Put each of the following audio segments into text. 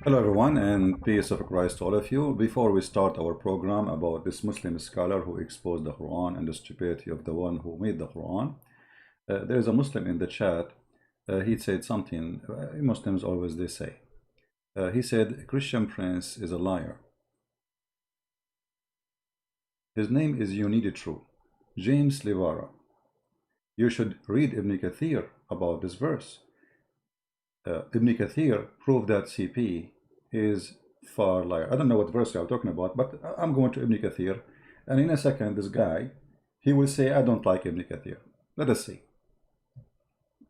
Hello everyone, and peace of Christ to all of you. Before we start our program about this Muslim scholar who exposed the Quran and the stupidity of the one who made the Quran, there is a Muslim in the chat. He said something Muslims always they say. He said Christian Prince is a liar. His name is You Need It True, James Livara. You should read Ibn Kathir about this verse. Ibn Kathir proved that CP is far liar. I don't know what verse I'm talking about, but I'm going to Ibn Kathir, and in a second this guy, he will say I don't like Ibn Kathir. Let us see.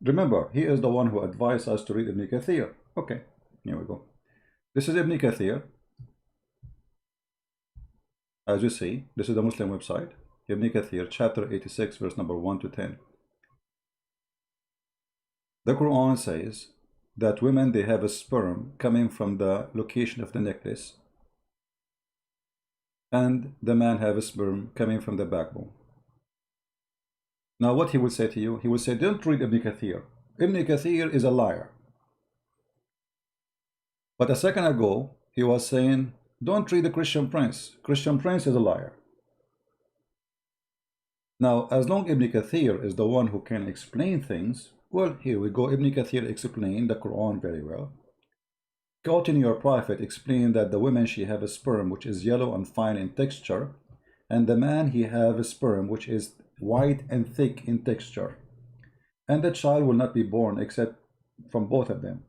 Remember, he is the one who advised us to read Ibn Kathir. Okay, here we go. This is Ibn Kathir. As you see, this is the Muslim website. Ibn Kathir, chapter 86, verse number 1 to 10. The Quran says that women, they have a sperm coming from the location of the necklace, and the man have a sperm coming from the backbone. Now what he will say to you, he will say, don't read Ibn Kathir. Ibn Kathir is a liar. But a second ago, he was saying, don't read the Christian Prince. Christian Prince is a liar. Now, as long Ibn Kathir is the one who can explain things, well, here we go. Ibn Kathir explained the Quran very well. Quoting your prophet, explained that the woman, she have a sperm which is yellow and fine in texture, and the man, he have a sperm which is white and thick in texture, and the child will not be born except from both of them.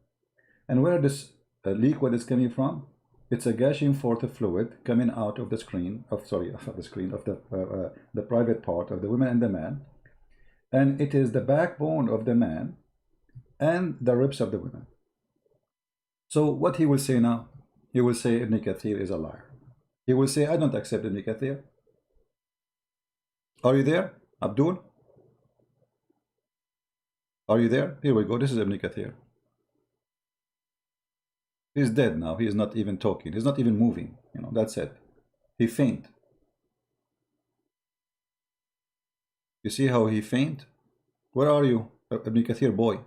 And where this liquid is coming from, it's a gushing forth of fluid coming out of the screen of the private part of the woman and the man, and it is the backbone of the man and the ribs of the woman. So what he will say now, he will say Ibn Kathir is a liar. He will say, I don't accept Ibn Kathir. Are you there, Abdul? Are you there? Here we go. This is Ibn Kathir. He's dead now. He is not even talking. He's not even moving. You know, that's it. He faint. You see how he faint? Where are you, Ibn Kathir boy?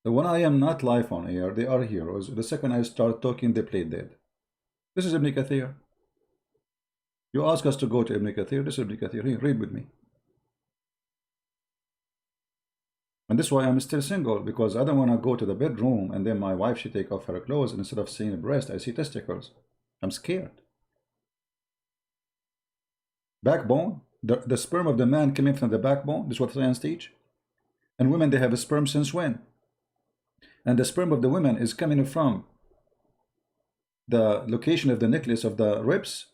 When I am not live on air, they are heroes. The second I start talking, they play dead. This is Ibn Kathir. You ask us to go to Ibn Kathir. This is Ibn Kathir. Here, read with me. And this is why I'm still single, because I don't want to go to the bedroom and then my wife, she take off her clothes, and instead of seeing a breast, I see testicles. I'm scared. Backbone, the sperm of the man coming from the backbone. This is what science teach. And women, they have a sperm since when? And the sperm of the women is coming from the location of the necklace of the ribs.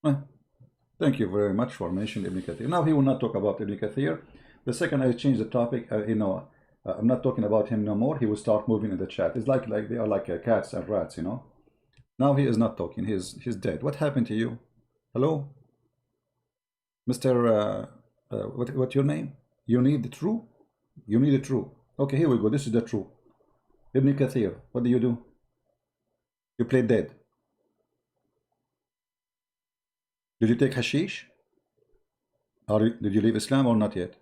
Thank you very much for mentioning Ibn Kathir. Now he will not talk about Ibn Kathir. The second I change the topic, I'm not talking about him no more. He will start moving in the chat. It's like they are like cats and rats, you know. Now he is not talking. He's dead. What happened to you? Hello, Mr. What's your name? You need the true. You need the true. Okay, here we go. This is the true. Ibn Kathir. What do? You play dead. Did you take hashish? Or did you leave Islam or not yet?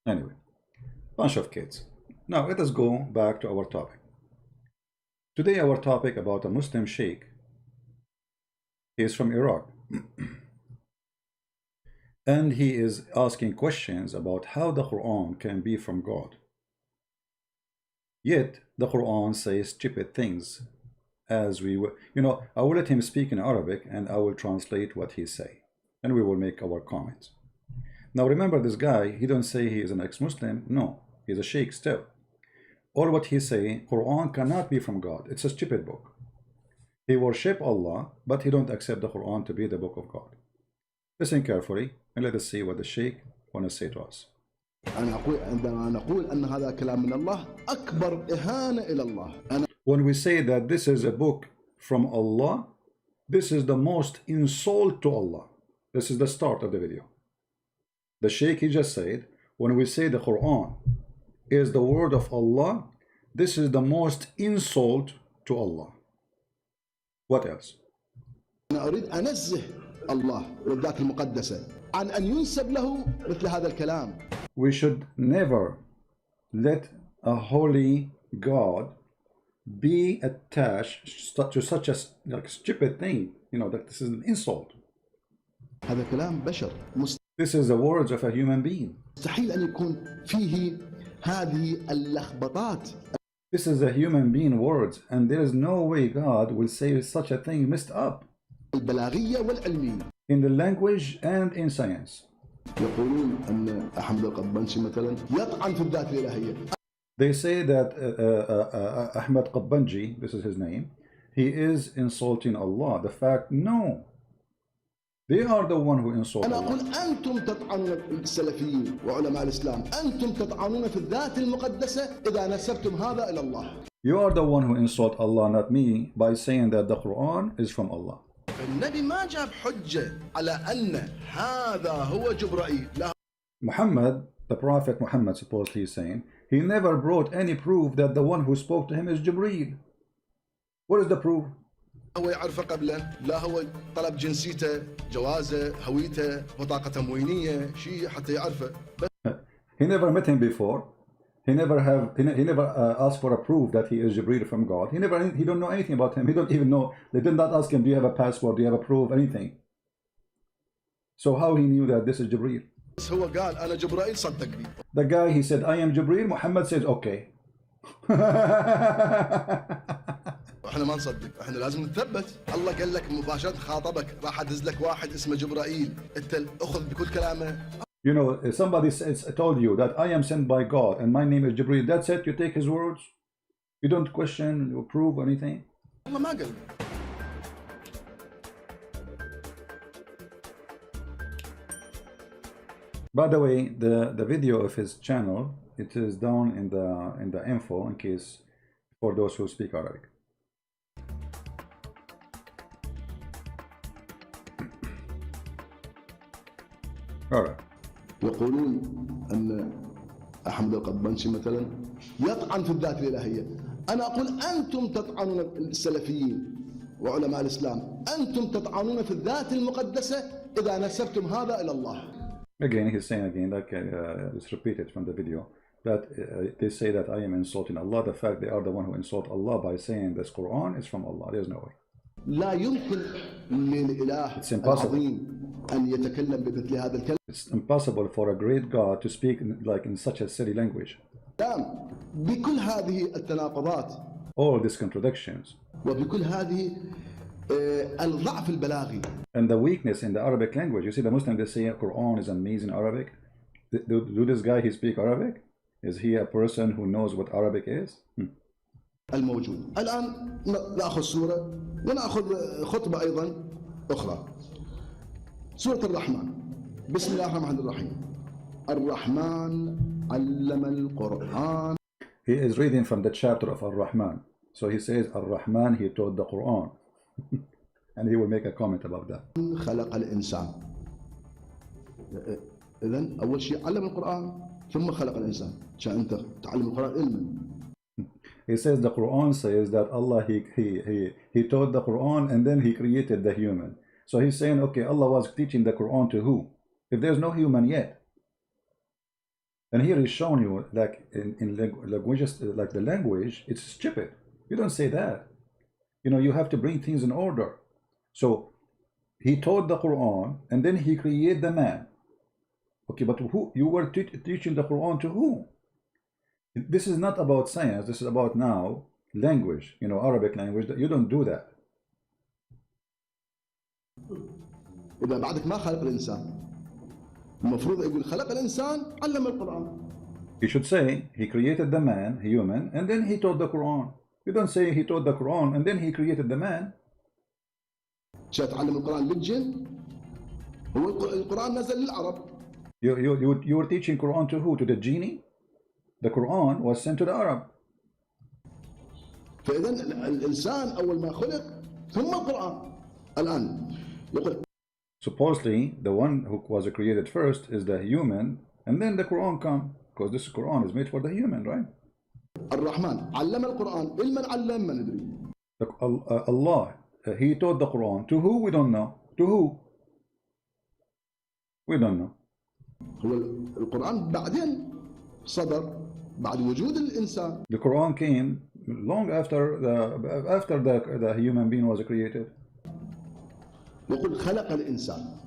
Anyway, bunch of kids. Now let us go back to our topic. Today our topic about a Muslim sheikh. He is from Iraq. And he is asking questions about how the Quran can be from God. Yet the Quran says stupid things. As we will, I will let him speak in Arabic and I will translate what he say, and we will make our comments. Now remember, this guy, he don't say he is an ex-Muslim. No, he's a sheikh still. All what he's saying, Quran cannot be from God. It's a stupid book. He worship Allah, but he don't accept the Quran to be the book of God. Listen carefully and let us see what the sheikh want to say to us. When we say that this is a book from Allah, this is the most insult to Allah. This is the start of the video. The Sheikh, he just said, when we say the Quran is the word of Allah, this is the most insult to Allah. What else? أنا أريد أنزه الله والذات المقدسة عن أن ينسب له مثل هذا الكلام. we should never let a holy God be attached to such a like stupid thing. You know, that this is an insult. هذا كلام بشر. This is the words of a human being. مستحيل أن يكون فيه هذه اللخبطات. This is a human being words, and there is no way God will say such a thing messed up. البلاغية والعلمية. In the language and in science. يقولون أن أحمد القبنشي مثلا يطعن في الذات الإلهية. They say that Ahmed Qabbanji, this is his name, he is insulting Allah. The fact, no. They are the one who insult أنا Allah. أقول أنتم تطعنون السلفيين وعلماء الإسلام، أنتم تطعنون في الذات المقدسة إذا نسبتم هذا إلى الله. You are the one who insult Allah, not me, by saying that the Quran is from Allah. النبي ما جاب حجة على أن هذا هو جبرائيل. Muhammad, the Prophet Muhammad, supposedly is saying, he never brought any proof that the one who spoke to him is Jibreel. What is the proof? هو يعرفه قبلا، لا هو طلب جنسيته، جوازه، هويته، بطاقة تموينية، شيء حتى يعرفه. He never met him before. He never asked for a proof that he is Jibreel from God. He don't know anything about him. He don't even know. They did not ask him, do you have a passport? Do you have a proof? Anything. So how he knew that this is Jibreel? هو قال أنا جبرائيل صدقني. The guy, he said, I am Jibreel. Muhammad says, okay. احنا ما نصدق، احنا لازم نثبت. الله قال لك مباشرة خاطبك، راح ادز لك واحد اسمه جبرائيل، انت اخذ بكل كلامه. You know, if somebody told you that I am sent by God and my name is Jibreel, that's it, you take his words. You don't question or prove anything. الله ما قال. By the way, the video of his channel, it is down in the info in case for those who speak Arabic. All right. يقولون أن أحمد القبنشي مثلا يطعن في الذات الإلهية. أنا أقول أنتم تطعنون السلفيين وعلماء الإسلام، أنتم تطعنون في الذات المقدسة إذا نسبتم هذا إلى الله. Again, he's saying again, like it's repeated from the video, that they say that I am insulting Allah. The fact they are the one who insult Allah by saying this Quran is from Allah. There's no way. لا يمكن للإله العظيم أن يتكلم بمثل هذا الكلام. It's impossible for a great God to speak in such a silly language. بكل هذه التناقضات. All these contradictions. وبكل هذه الضعف البلاغي. And the weakness in the Arabic language. You see, the Muslims, they say Quran is amazing Arabic. Do this guy, he speak Arabic? Is he a person who knows what Arabic is? الموجود. الآن نأخذ سورة ونأخذ خطبة أيضا أخرى. سورة الرحمن. بسم الله الرحمن الرحيم. الرحمن علم القرآن. He is reading from the chapter of Ar-Rahman. So he says Ar-Rahman, he taught the Quran. And he will make a comment about that. خلق الإنسان. إذن أول شيء علم القرآن ثم خلق الإنسان. عشان أنت تعلم القرآن علما. He says the Quran says that Allah he taught the Quran and then he created the human. So he's saying, okay, Allah was teaching the Quran to who? If there's no human yet. And here he's showing you, like in languages, like the language, it's stupid. You don't say that. You know, you have to bring things in order. So he taught the Quran and then he created the man. Okay, but who? You were teaching the Quran to who? This is not about science. This is about now language. You know, Arabic language. You don't do that. إذا بعدك ما خلق الإنسان. المفروض يقول خلق الإنسان علم القرآن. He should say he created the man, human, and then he taught the Quran. You don't say he taught the Quran and then he created the man. شو تعلم القرآن للجن؟ هو القرآن نزل للعرب. You were teaching Quran to who? To the genie? The Quran was sent to the Arab. فإذا الإنسان أول ما خلق ثم القرآن. الآن يقول. Supposedly, the one who was created first is the human, and then the Quran come, because this Quran is made for the human, right? الرحمن علم القرآن علما علم ما ندري. Allah, he taught the Quran to who? We don't know. To who? We don't know. هو القرآن بعدين صدر بعد وجود الإنسان. The Quran came long after the human being was created. يقول خلق الإنسان.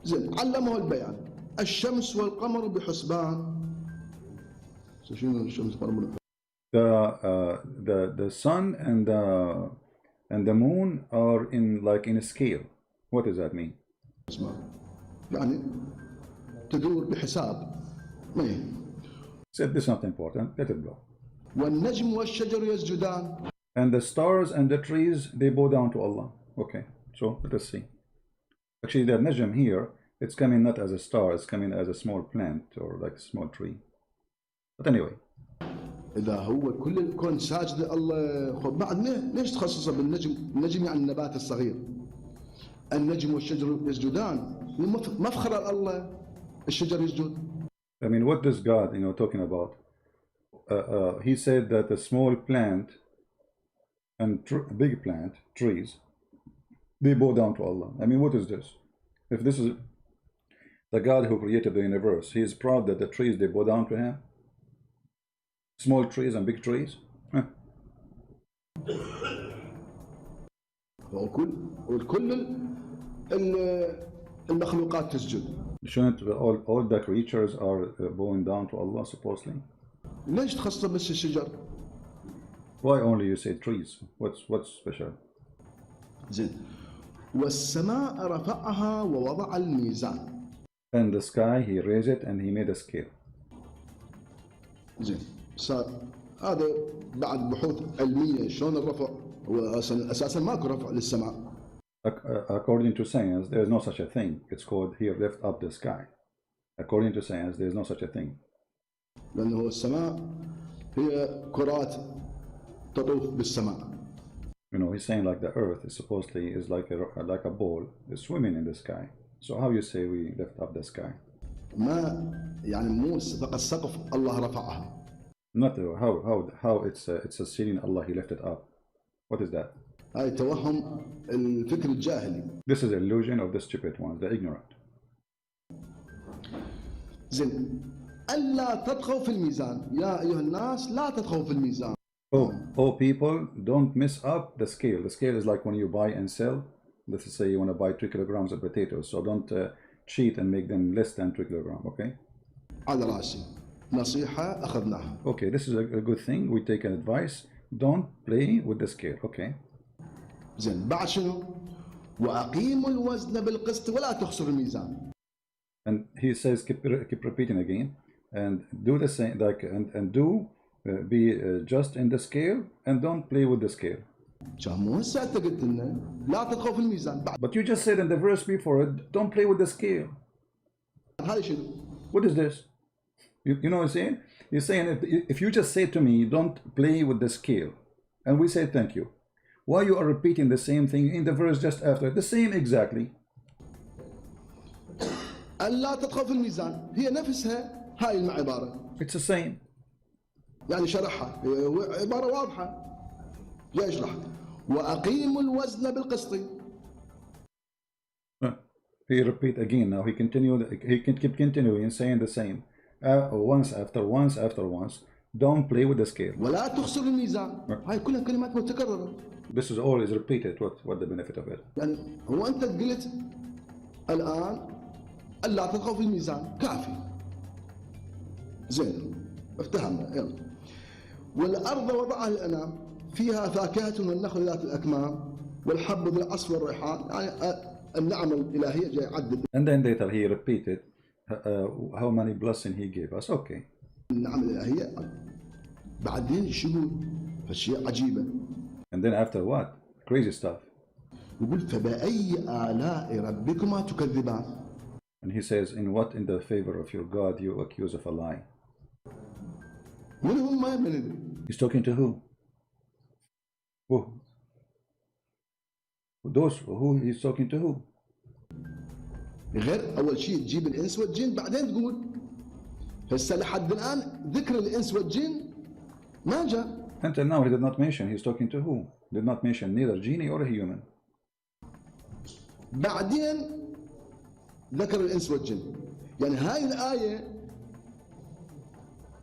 زين علمه البيان. الشمس والقمر بحسبان. شنو الشمس والقمر؟ The sun and the moon are in a scale. What does that mean? يعني تدور بحساب. ما هي. Said this is not important. Let it go. والنجم والشجر يسجدان. And the stars and the trees, they bow down to Allah. Okay, so let us see. Actually, the najm here, it's coming not as a star, it's coming as a small plant or like a small tree. But anyway. إذا هو كل الكون ساجد الله بعد ليش تخصصه بالنجم؟ النجم يعني النبات الصغير. النجم والشجر يسجدان. مفخر الله الشجر يسجد. I mean, what does God, talking about? He said that a small plant and big plant, trees, they bow down to Allah. I mean, what is this? If this is the God who created the universe, he is proud that the trees, they bow down to him? Small trees and big trees? Huh. وكل المخلوقات تسجد. Shouldn't all the creatures are bowing down to Allah supposedly? ليش تخصص بس الشجر؟ Why only you say trees? What's special? زين. والسماء رفعها ووضع الميزان. And the sky he raised it and he made a scale. زين. هذا بعد بحوث علمية شلون الرفع؟ هو أساسا ماكو رفع للسماء. According to science, there is no such a thing. It's called here lift up the sky. According to science, there is no such a thing. لأنه السماء هي كرات تطوف بالسماء. He's saying like the earth is supposedly is like a ball is swimming in the sky. So how you say we lift up the sky? ما يعني مو فقط سقف الله رفعها. Not how it's a ceiling Allah he lifted up. What is that? هاي توهم الفكر الجاهلي. This is illusion of the stupid ones, the ignorant. زين ألا تطغوا في الميزان يا أيها الناس لا تطغوا في الميزان. Oh people, don't mess up the scale. The scale is like when you buy and sell. Let's say you want to buy 3 kilograms of potatoes, so don't cheat and make them less than 3 kilograms, okay? على رأسي نصيحة أخذناها. Okay, this is a good thing. We take an advice. Don't play with the scale, okay? زين بعد شنو؟ وأقيموا الوزن بالقسط ولا تخسروا الميزان. And he says, keep repeating again, and do the same, like, and do be just in the scale, and don't play with the scale. مو هسه أنت قلت لنا لا تطغوا في الميزان. But you just said in the verse before it, don't play with the scale. هذا شنو؟ What is this? You know what I'm saying? He's saying if you just say to me, don't play with the scale, and we say thank you, why you are repeating the same thing in the verse just after? The same exactly. ألا تطغوا في الميزان هي نفسها هاي العبارة. It's the same. يعني شرحها عبارة واضحة. جاي يشرح وأقيموا الوزن بالقسط. He repeat again now. He can keep continuing saying the same. Once after once after once. Don't play with the scale. ولا تخسر الميزان. هاي كلها كلمات متكررة. This is always repeated. What the benefit of it? يعني هو أنت قلت الآن ألا تطغوا في الميزان كافي. زين افتهمنا يلا. والأرض وضعها للأنام فيها فاكهة والنخل ذات الأكمام والحب ذو العصف والريحان. يعني النعم الإلهية جاي يعدد. And then later he repeated how many blessings he gave us. Okay. النعم الإلهية بعدين شنو فشيء عجيبة. And then after what? Crazy stuff. يقول فبأي آلاء ربكما تكذبان. And he says, in what in the favor of your God you accuse of a lie? من هم من ندري. He's talking to who? Who? Those who he's talking to who? غير أول شيء تجيب الإنس والجن بعدين تقول هسه لحد الآن ذكر الإنس والجن ما جاء. Until now he did not mention. He's talking to who? Did not mention neither genie or a human. بعدين ذكر الإنس والجن. يعني هاي الآية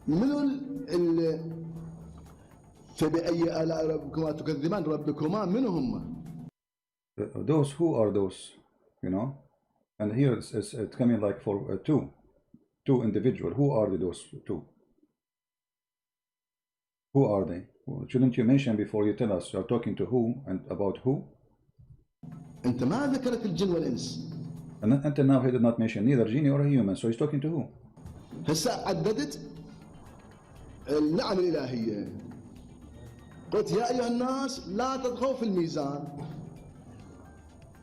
منو فبأي آلاء ربكما تكذبان، ربكما منو هم؟ Those, who are those, you know? And here it's coming like for two individual. Who are those two? Who are they? Shouldn't you mention before you tell us you are talking to who and about who? أنت ما ذكرت الجن والإنس. And until now he did not mention neither genie or a human, so he's talking to who? هسه عددت النعم الإلهية. قلت يا أيها الناس لا تطغوا في الميزان.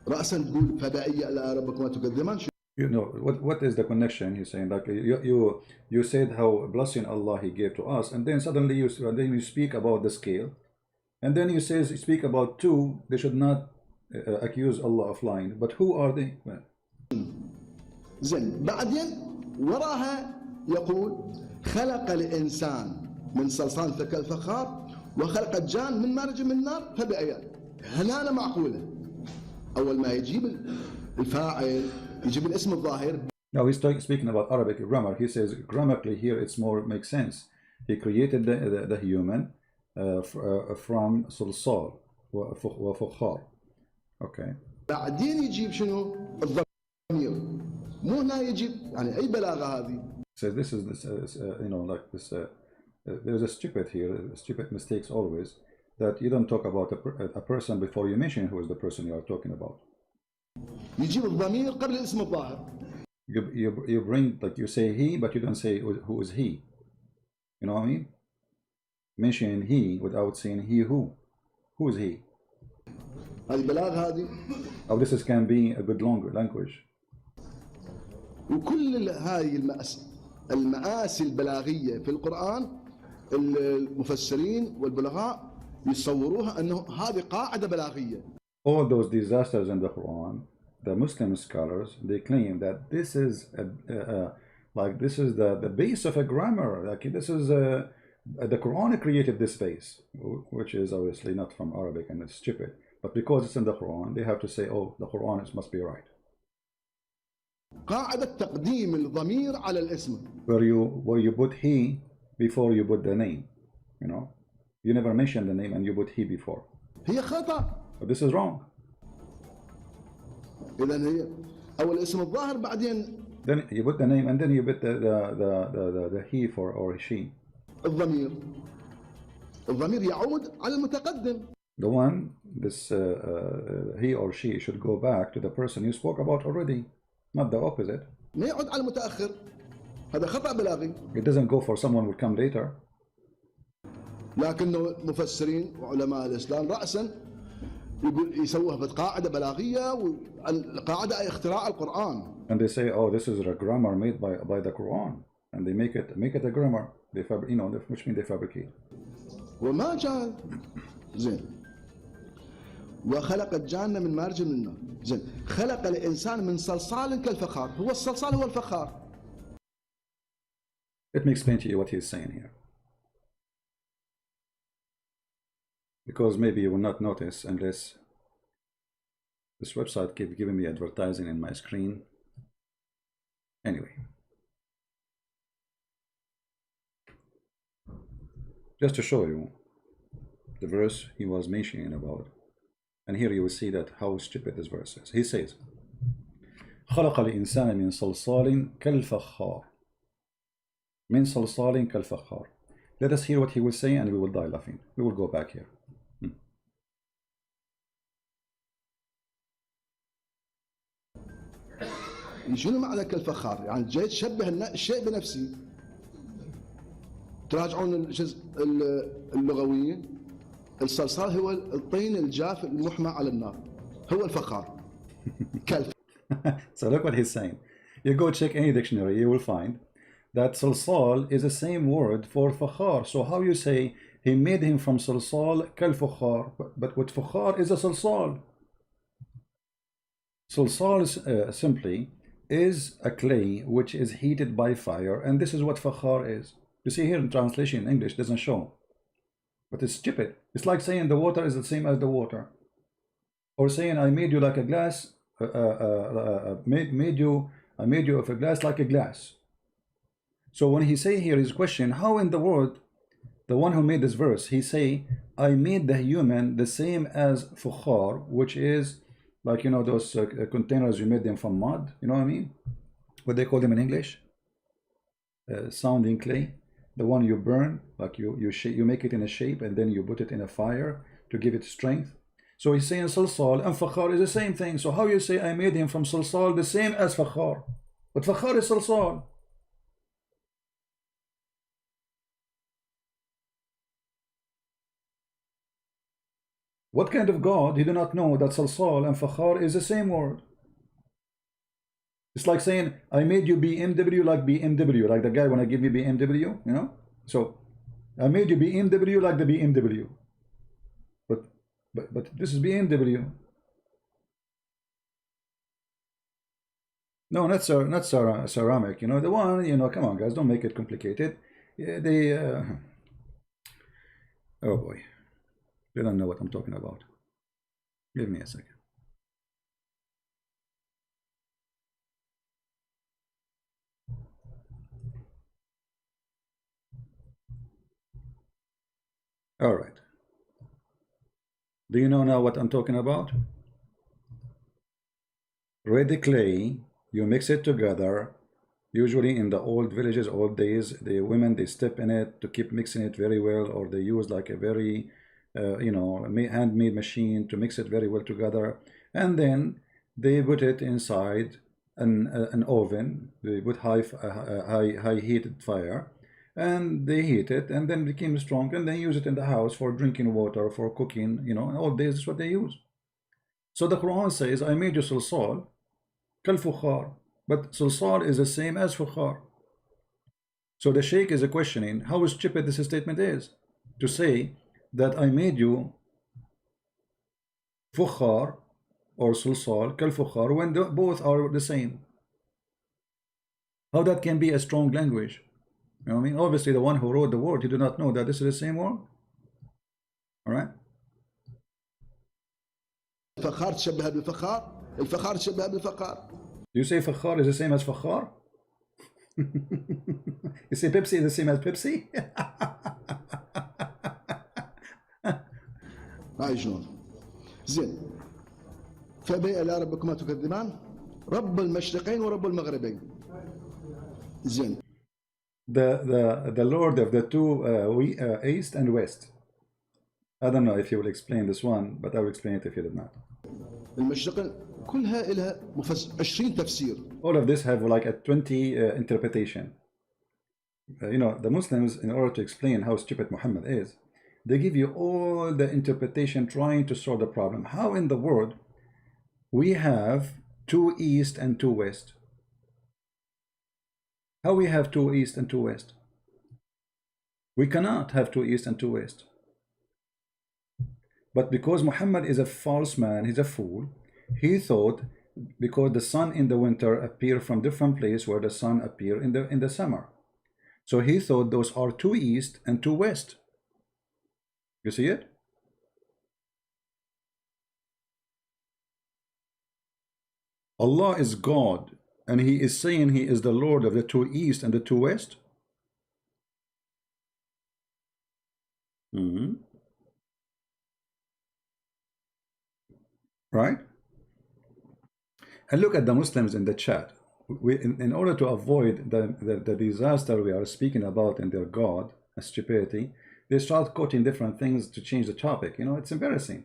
رأسا تقول فبأي آلاء ربكما تكذبان. You know what is the connection? He's saying like you said how blessing Allah He gave to us, and then suddenly you speak about the scale, and then you speak about two. They should not accuse Allah of lying. But who are they? Well, زين بعدين وراها يقول خلق الإنسان من صلصال كالفخار وخلق الجان من مارج من نار فبأي. هنا معقولة. أول ما يجيب الفاعل يجيب الاسم الظاهر. Now he's speaking about Arabic grammar. He says grammatically here it's more makes sense. He created the human from صلصال وفخار. Okay. بعدين يجيب شنو؟ الضمير. مو هنا يجيب يعني أي بلاغة هذه. So this is this you know like this there's a stupid here, stupid mistakes always, that you don't talk about a person before you mention who is the person you are talking about. يجيب الضمير قبل الاسم الظاهر. You bring, like you say he, but you don't say who is he. You know what I mean? Mentioning he without saying he who. Who is he? هذه بلاغة هذه. Oh, this can be a good language. وكل هاي المآسي البلاغية في القرآن المفسرين والبلغاء يصوروها أنه هذه قاعدة بلاغية. All those disasters in the Quran, the Muslim scholars, they claim that this is like this is the base of a grammar. Like this is the Quran created this base, which is obviously not from Arabic and it's stupid. But because it's in the Quran, they have to say, oh, the Quran must be right. قاعدة تقديم الضمير على الاسم. Where you put he before you put the name, you know, you never mention the name and you put he before. هي خطأ. But this is wrong. إذا هي أول اسم الظاهر بعدين. Then you put the name and then you put the he for or she. الضمير يعود على المتقدم. The one, this he or she should go back to the person you spoke about already, not the opposite. ما يعود على المتأخر. هذا خطأ بلاغي. It doesn't go for someone who will come later. لكنه المفسرين وعلماء الإسلام رأسا يقول يسووها في قاعدة بلاغية والقاعدة اختراع القرآن. And they say, oh, this is a grammar made by the Quran, and they make it a grammar. They which means they fabricate. وما جاء زين. وخلق الجان من مارج من النار. زين. خلق الإنسان من صلصال كالفخار. هو الصلصال هو الفخار. Let me explain to you what he's saying here. Because maybe you will not notice unless this website keeps giving me advertising in my screen. Anyway, just to show you the verse he was mentioning about, and here you will see that how stupid this verse is. He says, خلق الإنسان من صلصال كالفخار. من صلصال كالفخار. Let us hear what he will say and we will die laughing. We will go back here. شنو معنى كالفخار؟ يعني جاي تشبه الشيء بنفسه. تراجعون الجزء اللغوي، الصلصال هو الطين الجاف المحمى على النار، هو الفخار. So look what he's saying. You go check any dictionary, you will find that salsal is the same word for fakhar. So how you say he made him from salsal kal-fakhar, but what fakhar is a salsal. Salsal simply is a clay which is heated by fire, and this is what fakhar is. You see here in translation in English doesn't show, but it's stupid. It's like saying the water is the same as the water, or saying I made you like a glass, made you I made you of a glass like a glass. So when he say here his question, how in the world the one who made this verse, he say, I made the human the same as fukhar, which is like, you know, those containers, you made them from mud, you know what I mean? What they call them in English? Sounding clay. The one you burn, like you make it in a shape and then you put it in a fire to give it strength. So he's saying salsal and fakhar is the same thing. So how you say I made him from salsal the same as fakhar? But fakhar is salsal. What kind of God? He do not know that salsal and fakhar is the same word. It's like saying, I made you BMW like BMW, like the guy when I give you BMW, you know? So, I made you BMW like the BMW. But this is BMW. No, not ceramic, you know, the one, you know, come on guys, don't make it complicated. Yeah, oh boy, they don't know what I'm talking about. Give me a second. All right. Do you know now what I'm talking about? Ready clay, you mix it together. Usually in the old villages, old days, the women, they step in it to keep mixing it very well, or they use like a very, you know, handmade machine to mix it very well together. And then they put it inside an oven. They put high heated fire, and they heat it, and then it became strong, and they use it in the house for drinking water, for cooking, you know, all days is what they use. So the Quran says, I made you salsal, kal fukhar, but salsal is the same as fukhar. So the Sheikh is questioning how stupid this statement is, to say that I made you fukhar or salsal, kal fukhar, when both are the same. How that can be a strong language? You know what I mean? Obviously, the one who wrote the word, he did not know that this is the same word. All right? الفخار تشبه بالفخار، الفخار تشبه بالفخار. You say fakhar is the same as fakhar? You say Pepsi is the same as Pepsi? هاي شلون؟ زين. فبأي آلاء ربكما تكذبان؟ رب المشرقين ورب المغربين. زين. The Lord of the two east and west. I don't know if you will explain this one, but I will explain it if you did not. المشرقين كلها لها 20 تفسير. All of this have like a 20 interpretation. You know, the Muslims, in order to explain how stupid Muhammad is, they give you all the interpretation trying to solve the problem. How in the world we have two east and two west? How we have two east and two west? We cannot have two east and two west. But because Muhammad is a false man, he's a fool, he thought because the sun in the winter appear from different place where the sun appear in the summer. So he thought those are two east and two west. You see it? Allah is God, and he is saying he is the Lord of the two east and the two west. Right? And look at the Muslims in the chat. In order to avoid the disaster we are speaking about in their God and stupidity, they start quoting different things to change the topic. You know, it's embarrassing.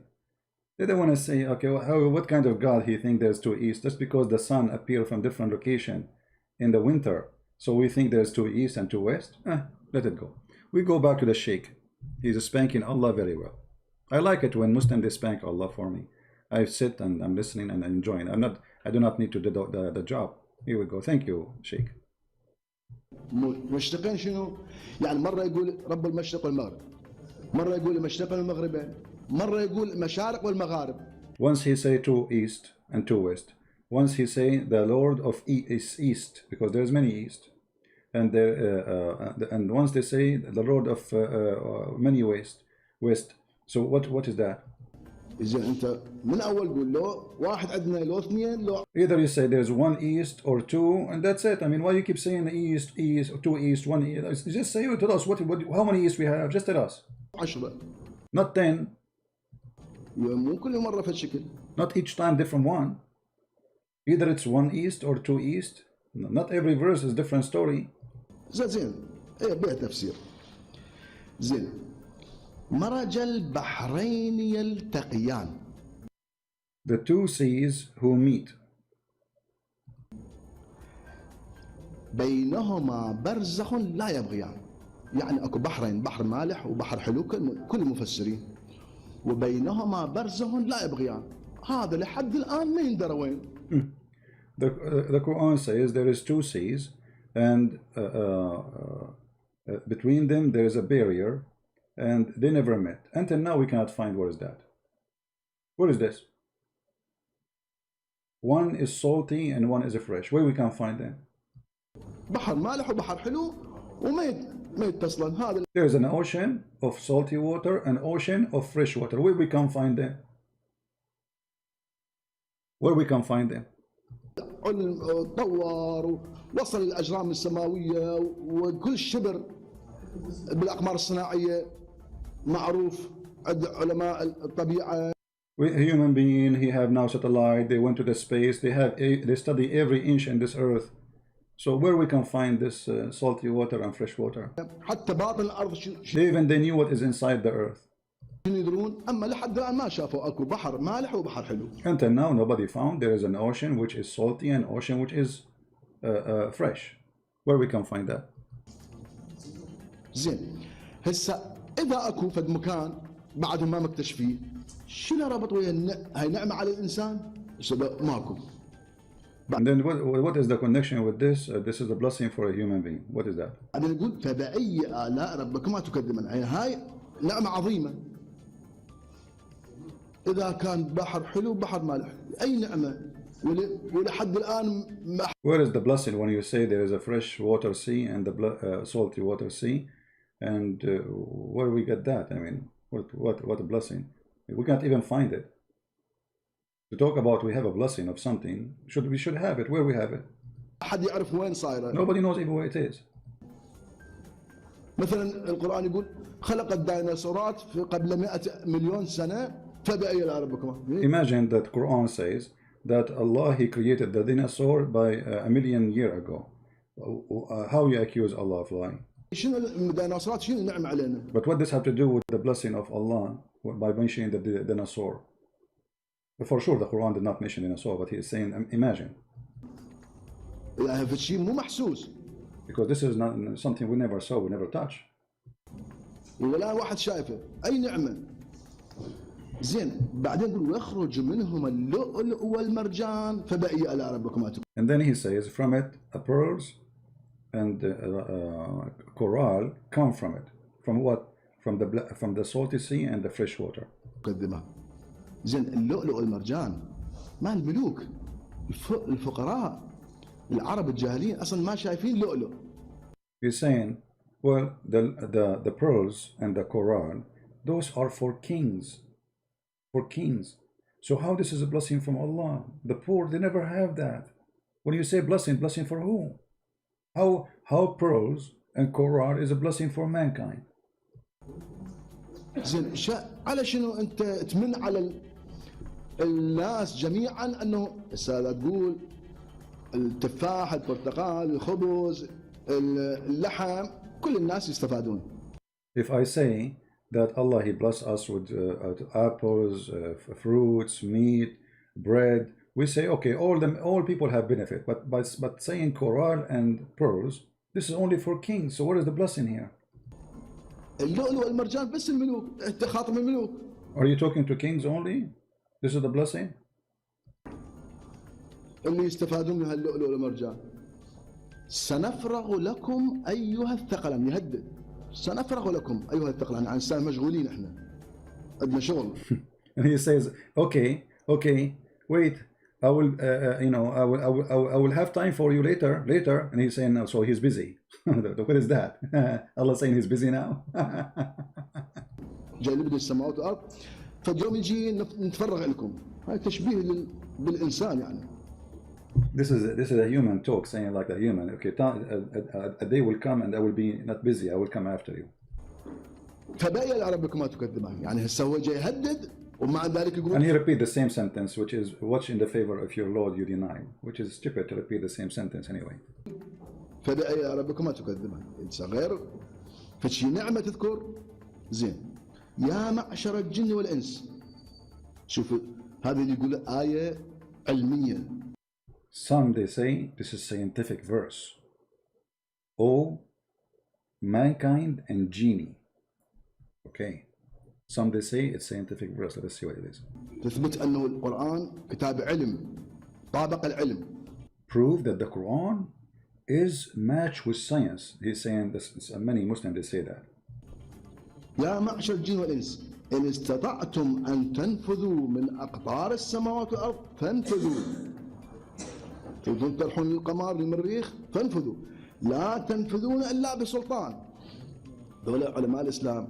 They don't want to say, okay, well, what kind of God he think there's two east? Just because the sun appear from different location in the winter, so we think there's two east and two west? Let it go. We go back to the Sheikh. He's spanking Allah very well. I like it when Muslims they spank Allah for me. I sit and I'm listening and enjoying. I do not need to do the job. Here we go. Thank you, Sheikh. مشرقين شنو؟ يعني مرة يقول رب المشرق والمغرب، مرة يقول المشرقين والمغربين، مرة يقول المشارق والمغارب. Once he say two east and two west. Once he say the Lord of is east, because there's many east, and and once they say the Lord of many west. So what is that? إذا أنت من أول قول له واحد عندنا لو اثنين لو Either you say there's one east or two, and that's it. I mean, why you keep saying east, east, two east, one east? Just say, tell us how many east we have. Just tell us. 10. Not 10. مو كل مرة في الشكل. Not each time different one. Either it's one east or two east. Not every verse is different story. زين إيه بها تفسير. زين مرج البحرين يلتقيان. The two seas who meet. بينهما برزخ لا يبغيان. يعني اكو بحرين، بحر مالح وبحر حلو كل المفسرين. وبينهما برزخ لا يبغيان. هذا لحد الان ما يندرى وين. The Quran says there is two seas, and between them there is a barrier, and they never met. Until now we cannot find where is that. What is this? One is salty and one is fresh. Where we can find them? بحر مالح وبحر حلو وما يتصلن. هذا There is an ocean of salty water and ocean of fresh water. Where we can find them? Where we can find them? علم طور ووصل الاجرام السماويه وكل شبر بالاقمار الصناعيه معروف عند علماء الطبيعه. Human being, he have now satellite. They went to the space. They study every inch in this earth. So where we can find this salty water and fresh water? حتى باطن الارض They knew what is inside the earth. شنو يدرون. اما لحد الان ما شافوا اكو بحر مالح وبحر حلو. Until now nobody found there is an ocean which is salty and ocean which is fresh. Where we can find that? زين هسه اذا اكو فد مكان بعدهم ما مكتشفيه، شنو ربط ويا هاي نعمه على الانسان؟ ماكو. And then what is the connection with this? This is a blessing for a human being. What is that? بعدين نقول فبأي آلاء ربكما تكذبان. هاي نعمه عظيمه. إذا كان بحر حلو بحر مالح، أي نعمة ولحد الآن ما. Where is the blessing when you say there is a fresh water sea and the salty water sea, and where we get that? I mean, what a blessing! We can't even find it. To talk about we have a blessing of something, we should have it. Where we have it? أحد يعرف وين صايرة. Nobody knows even where it is. مثلا القرآن يقول خلق الديناصورات في قبل 100 مليون سنة. Imagine that Quran says that Allah he created the dinosaur by a million years ago. How you accuse Allah of lying? But what does have to do with the blessing of Allah by mentioning the dinosaur? For sure the Quran did not mention dinosaur, but he is saying imagine. Because this is not something we never saw, we never touch. ولا واحد شايفه أي نعمة. زين بعدين يقول ويخرج منهما اللؤلؤ والمرجان فبأي آلاء ربكما تكذبان. And then he says from it pearls and coral come from it. From what? From the salty sea and the fresh water. تكذبان. زين اللؤلؤ والمرجان مال الملوك الفقراء العرب الجاهلين أصلا ما شايفين لؤلؤ. He's saying, well, the pearls and the coral, those are for kings. For kings. So how this is a blessing from Allah? The poor, they never have that. When you say blessing for who? How pearls and coral is a blessing for mankind? زين على شنو انت تمن على الناس جميعا انه هسه تقول التفاح البرتقال الخبز اللحم كل الناس يستفادون. If I say that Allah he bless us with apples, fruits, meat, bread, we say okay, all people have benefit, but saying coral and pearls, this is only for kings. So what is the blessing here? اللؤلؤ والمرجان بس الملوك، انت خاطب الملوك. Are you talking to kings only? This is the blessing? اللي يستفادون من اللؤلؤ والمرجان. سنفرغ لكم ايها الثقلان. يهدد سنفرغ لكم ايها الثقلان. يعني سنة مشغولين احنا عندنا شغل. And he says okay wait, I will I will have time for you later. And he's saying so he's busy. What is that? Allah saying he's busy now. جاي اللي بده السماوات والارض فاليوم يجي نتفرغ لكم. هاي تشبيه بالإنسان يعني. This is a human talk, saying like a human. Okay, a day will come and I will be not busy. I will come after you. فبأي آلاء ربكما تكذبان. يعني هسه هو جاي يهدد ومع ذلك يقول. And he repeat the same sentence, which is watch in the favor of your Lord you deny, which is stupid to repeat the same sentence anyway. فبأي آلاء ربكما تكذبان. إنسان غير فشي نعمة تذكر زين. يا معشر الجن والإنس. شوف هذه اللي يقول آية علمية. Some they say this is scientific verse. Oh, mankind and genie. Okay. Some they say it's scientific verse. Let us see what it is. تثبت أنه القرآن كتاب علم طابق العلم. Prove that the Quran is matched with science. He's saying this. Many Muslims they say that. يا معشر الجن والإنس إن استطعتم أن تنفذوا من أقطار السماوات والأرض فانفذوا. تريدون تروحون للقمر للمريخ فانفذوا. لا تنفذون إلا بسلطان. دولة علماء الإسلام.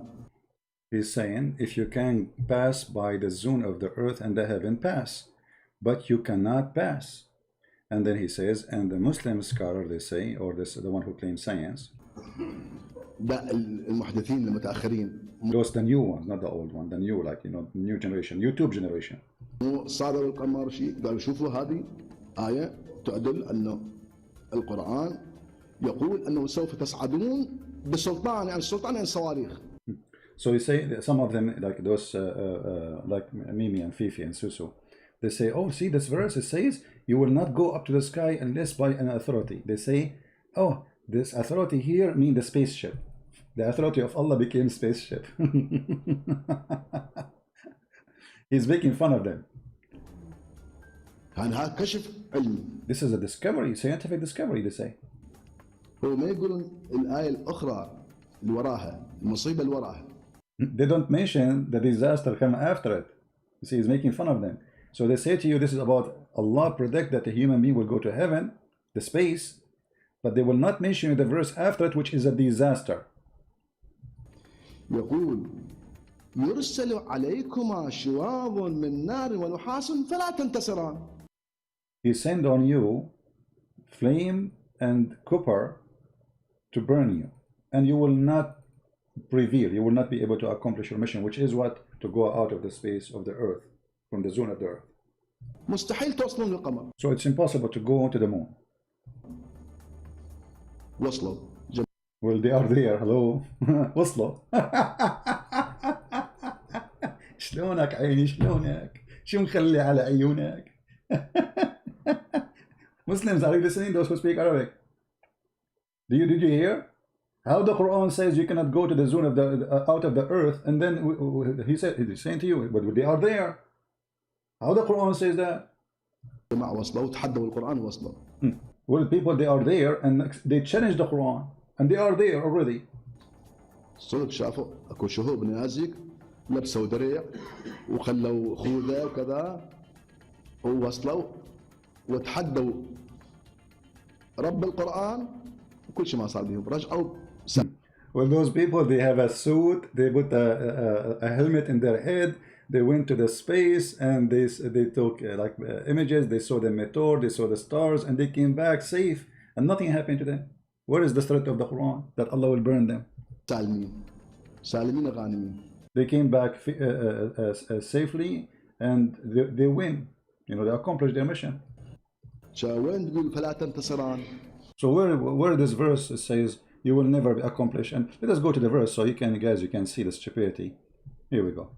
He's saying if you can pass by the zone of the earth and the heaven, pass, but you cannot pass. And then he says, and the Muslim scholar they say, or this the one who claims science. ده المحدثين المتأخرين. Those the new ones, not the old one, the new, like, you know, new generation, YouTube generation. صادوا القمر شيء قالوا شوفوا هذه آية تدل أنه القرآن يقول أنه سوف تصعدون بسلطان. يعني السلطان يعني الصواريخ. So you say that some of them, like those, like Mimi and Fifi and Susu, they say, oh, see this verse, it says, you will not go up to the sky unless by an authority. They say, oh, this authority here means the spaceship. The authority of Allah became spaceship. He's making fun of them. هذا كشف علمي. This is a discovery, scientific discovery, they say. هو ما يقولون الآية الأخرى اللي وراها المصيبة اللي وراها. They don't mention the disaster come after it. You see, he's making fun of them. So they say to you, this is about Allah predict that a human being will go to heaven, the space, but they will not mention the verse after it, which is a disaster. يقول يرسل عليكما شواظ من نار ونحاس فلا تنتصران. He send on you flame and copper to burn you, and you will not prevail. You will not be able to accomplish your mission, which is what? To go out of the space of the earth, from the zone of the earth. مستحيل توصلون للقمر. So it's impossible to go to the moon. وصلوا. Well, they are there. Hello. وصلوا. شلونك عيني شلونك؟ شو مخلي على عيونك؟ Muslims, are you listening? Those who speak Arabic. Did you hear? How the Quran says you cannot go to the zone of the out of the earth, and then he's saying to you, but they are there. How the Quran says that? جماعة وصلوا وتحدوا القرآن وصلوا. Well, people they are there and they challenge the Quran and they are there already. صدق شافوا اكو شهوب نيازك لبسوا درع وخلوا خوذة وكذا ووصلوا وتحدوا رب القرآن وكل شيء ما صار بهم رجعوا. Well, those people, they have a suit, they put a helmet in their head, they went to the space and they took images, they saw the meteor, they saw the stars, and they came back safe and nothing happened to them. Where is the threat of the Quran that Allah will burn them? سالمين غانمين. They came back safely and they win. You know, they accomplished their mission. وين تقول فلا تنتصران? So where this verse says you will never accomplish, and let us go to the verse so you can see the stupidity. Here we go.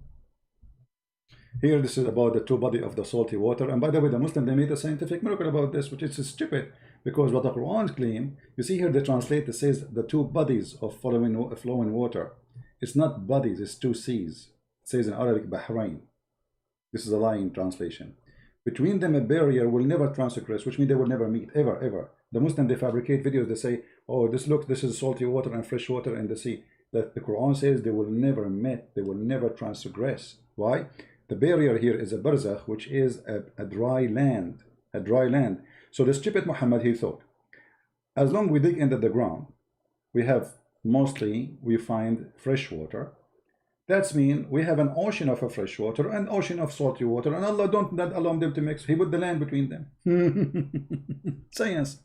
Here this is about the two bodies of the salty water, and by the way, the Muslim they made a scientific miracle about this, which is stupid because what the Quran claim, you see here they translate, it says the two bodies of flowing water. It's not bodies, it's two seas. It says in Arabic Bahrain. This is a lying translation. Between them a barrier will never transgress, which means they will never meet, ever. The Muslim they fabricate videos, they say, oh, this is salty water and fresh water in the sea. That the Quran says they will never meet, they will never transgress. Why? The barrier here is a barzakh, which is a dry land, So the stupid Muhammad, he thought, as long we dig into the ground, we find fresh water, That's mean we have an ocean of fresh water and ocean of salty water, and Allah don't not allow them to mix. He put the land between them. Science.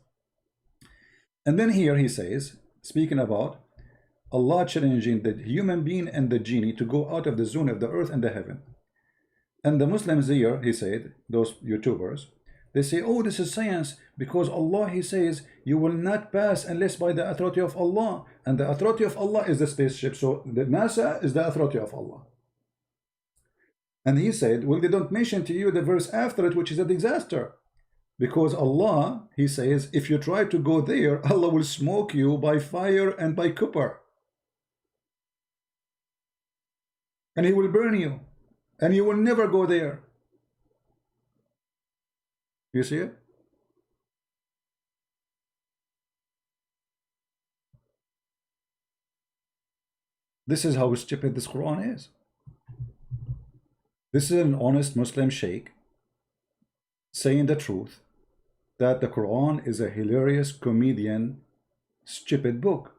And then here he says, speaking about Allah challenging the human being and the genie to go out of the zone of the earth and the heaven. And the Muslims here, he said, those YouTubers, they say, oh, this is science, because Allah, he says, you will not pass unless by the authority of Allah. And the authority of Allah is the spaceship. So the NASA is the authority of Allah. And he said, well, they don't mention to you the verse after it, which is a disaster. Because Allah, he says, if you try to go there, Allah will smoke you by fire and by copper. And he will burn you. And you will never go there. You see it? This is how stupid this Quran is. This is an honest Muslim sheikh saying the truth, that the Quran is a hilarious comedian stupid book.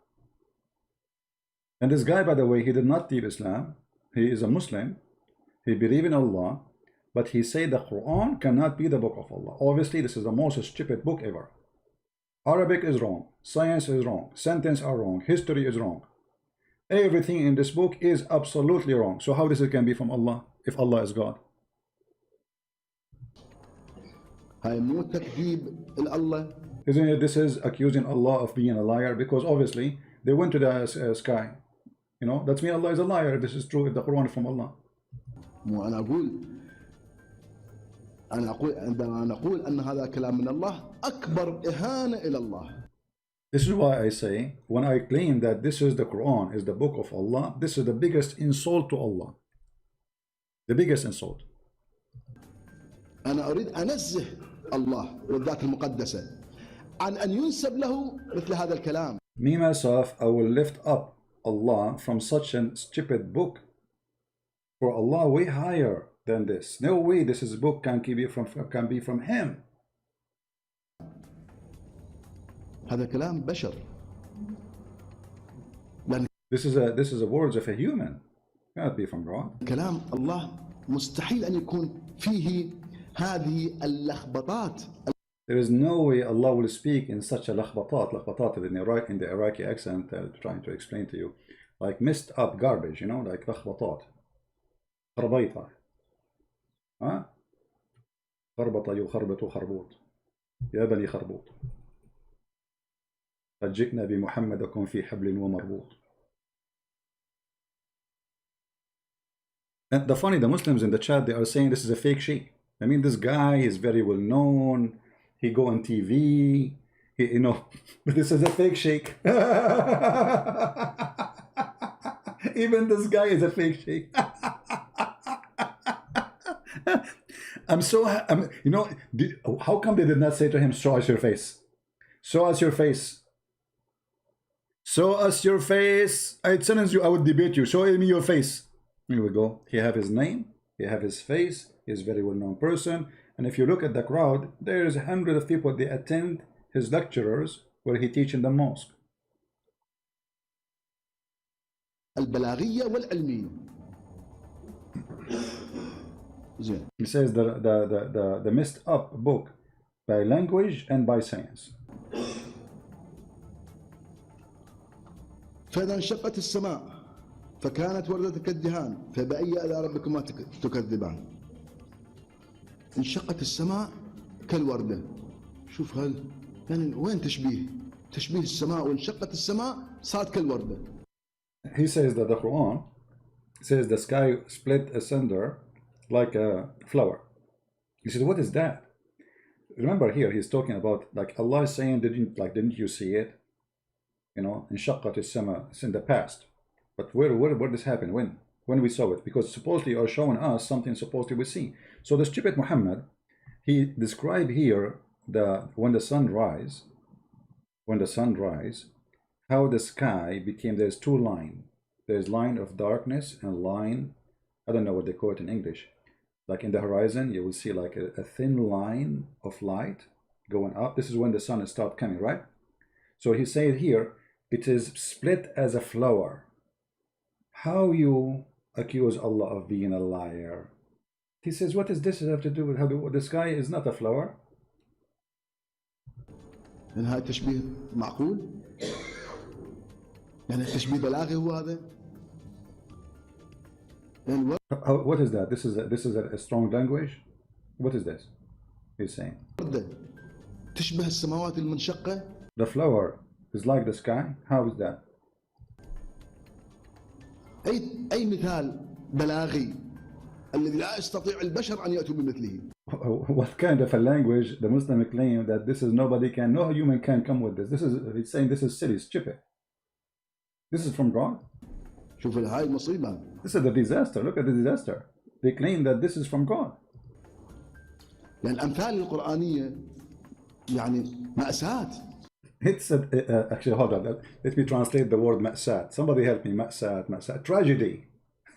And this guy, by the way, he did not leave Islam. He is a Muslim. He believes in Allah. But he said the Quran cannot be the book of Allah. Obviously, this is the most stupid book ever. Arabic is wrong. Science is wrong. Sentences are wrong. History is wrong. Everything in this book is absolutely wrong. So how this can be from Allah if Allah is God? Isn't it this is accusing Allah of being a liar? Because obviously they went to the sky. You know, that's mean Allah is a liar if this is true, if the Quran is from Allah. This is why I say, when I claim that this is the Quran, is the book of Allah, this is the biggest insult to Allah. The biggest insult. أنا أريد أنزه الله والذات المقدسة عن أن ينسب له مثل هذا الكلام. Me myself, I will lift up Allah from such a stupid book. For Allah way higher than this. No way this is a book can be from him. هذا كلام بشر. This is a words of a human. Cannot be from God. كلام الله مستحيل أن يكون فيه هذه اللخبطات. There is no way Allah will speak in such a لخبطات. لخبطات in the Iraqi accent, trying to explain to you, like messed up garbage, you know, like لخبطات. خربيطة. ها؟ خربط يخربط خربوط. يا بني خربوط. قد جئنا بمحمدكم في حبل ومربوط. And the funny, the Muslims in the chat, they are saying this is a fake sheikh. I mean, this guy is very well known. He go on TV. He, you know, but this is a fake sheikh. Even this guy is a fake sheikh. You know, how come they did not say to him, show us your face? Show us your face. Show us your face. I challenge you, I would debate you. Show me your face. Here we go. He have his name. He have his face. He's a very well-known person. And if you look at the crowd, there's hundreds of people. They attend his lecturers where he teach in the mosque. البلاغية والعلمية. He says the messed up book by language and by science. فإذا انشقت السماء فكانت وردة كالدهان فبأي آلاء ربكما تكذبان. انشقت السماء كالوردة. شوف يعني وين تشبيه السماء، وانشقت السماء صارت كالوردة. He says that the Quran says the sky split asunder like a flower. He says, what is that? Remember here he's talking about, like, Allah is saying, didn't you see it? You know, انشقت السماء. It's in the past. But where this happened? When we saw it? Because supposedly you are showing us something supposedly we see. So the stupid Muhammad, he described here when the sun rise, how the sky became, there's two lines. There's line of darkness and line, I don't know what they call it in English. Like in the horizon, you will see like a thin line of light going up. This is when the sun starts coming, right? So he said here, it is split as a flower. How you accuse Allah of being a liar. He says, what does this have to do with how the sky is not a flower? يعني هذا تشبيه معقول؟ يعني تشبيه بلاغي هو هذا؟ يعني What is that? This is a strong language? What is this? He's saying. وردة تشبه السماوات المنشقة؟ The flower is like the sky? How is that? أي مثال بلاغي الذي لا يستطيع البشر أن يأتوا بمثله. What kind of a language the Muslim claim that this is no human can come with this. He's saying this is silly, stupid. This is from God. شوف هاي المصيبة. This is a disaster. Look at the disaster. They claim that this is from God. يعني الأمثال القرآنية يعني مأساة. It's actually, hold on. Let me translate the word ma'sat. Somebody help me. Ma'sat. Tragedy.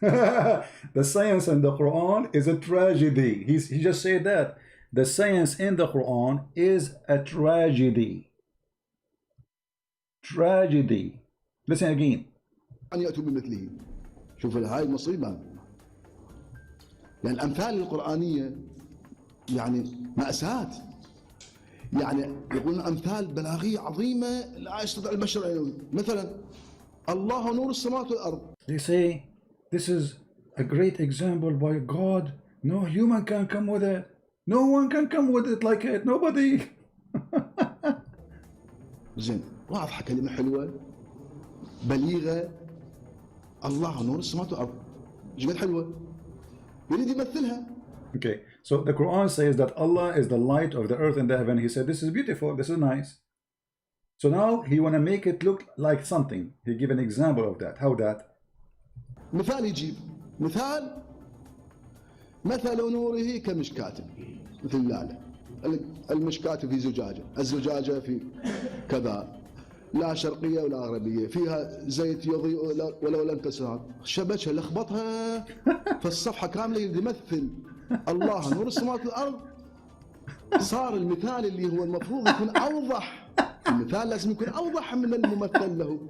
The science in the Quran is a tragedy. He just said that. The science in the Quran is a tragedy. Tragedy. Listen again. أن يأتوا بمثله. شوف هاي المصيبة. يعني الأمثال القرآنية يعني مأساة. يعني يقولون أمثال بلاغية عظيمة لا يستطيع البشر. مثلا الله نور السماوات والأرض. They say this is a great example by God. No human can come with it. No one can come with it like it. Nobody. زين واضحة كلمة حلوة بليغة. الله نور السماوات والأرض. ايش قد حلوة. يريد يمثلها. Okay, so the Quran says that Allah is the light of the earth and the heaven. He said, this is beautiful, this is nice. So now he want to make it look like something. He give an example of that. How that? مثال يجيب مثال مثل نوره كمشكاة مثل اللالة. المشكاة في زجاجة، الزجاجة في كذا، لا شرقية ولا غربية، فيها زيت يضيء ولو لم تسهر، شبكها لخبطها فالصفحة كاملة يمثل الله نور السماوات والأرض. صار المثال اللي هو المفروض يكون أوضح. المثال لازم يكون أوضح من الممثل له.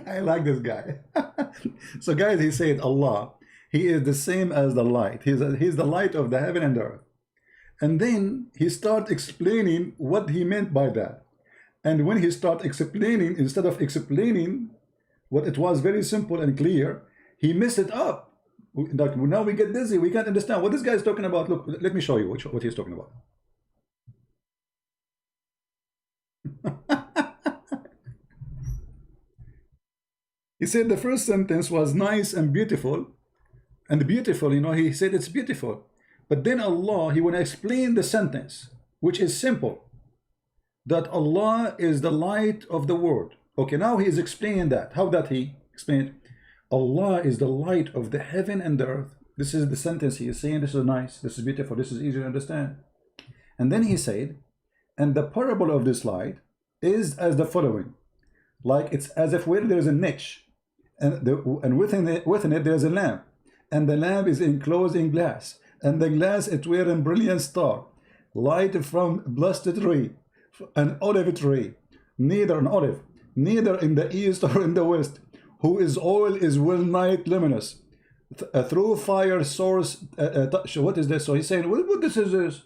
I like this guy. So guys, he said Allah, he is the same as the light. He's the light of the heaven and earth. And then he start explaining what he meant by that. And when he start explaining, instead of explaining what it was very simple and clear, he messed it up. Like now we get dizzy, we can't understand what this guy is talking about. Look, let me show you what he's talking about. He said the first sentence was nice and beautiful, you know, he said it's beautiful. But then Allah, he want to explain the sentence, which is simple, that Allah is the light of the world. Okay, now he is explaining that. How that he explained? Allah is the light of the heaven and the earth. This is the sentence he is saying. This is nice, this is beautiful, this is easy to understand. And then he said, and the parable of this light is as the following. Like it's as if where there is a niche, and within it there's a lamp, and the lamp is enclosed in glass, and the glass is wearing brilliant star, light from blessed tree, an olive tree, neither in the east or in the west, whose oil is well nigh luminous, through fire source. What is this? So he's saying, what this is this?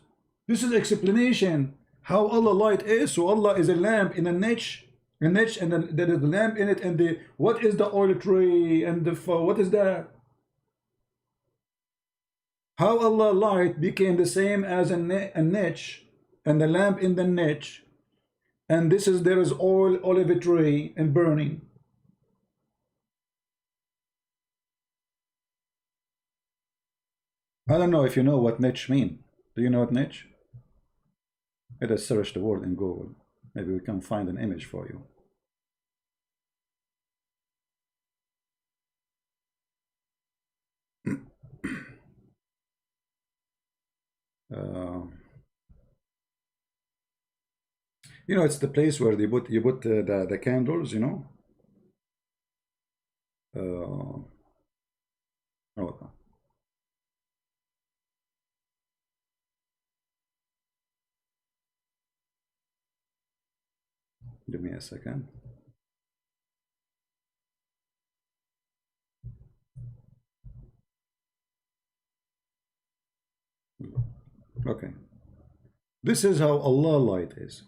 This is explanation how Allah light is. So Allah is a lamp in a niche, and then there is a lamp in it, and the what is the oil tree, and the what is that? How Allah light became the same as a niche, and the lamp in the niche, and this is there is oil, olive tree, and burning. I don't know if you know what niche mean. Do you know what niche? Let us search the word in Google. Maybe we can find an image for you. You know, it's the place where you put the candles. You know. Oh, give me a second. Okay. This is how Allah light is.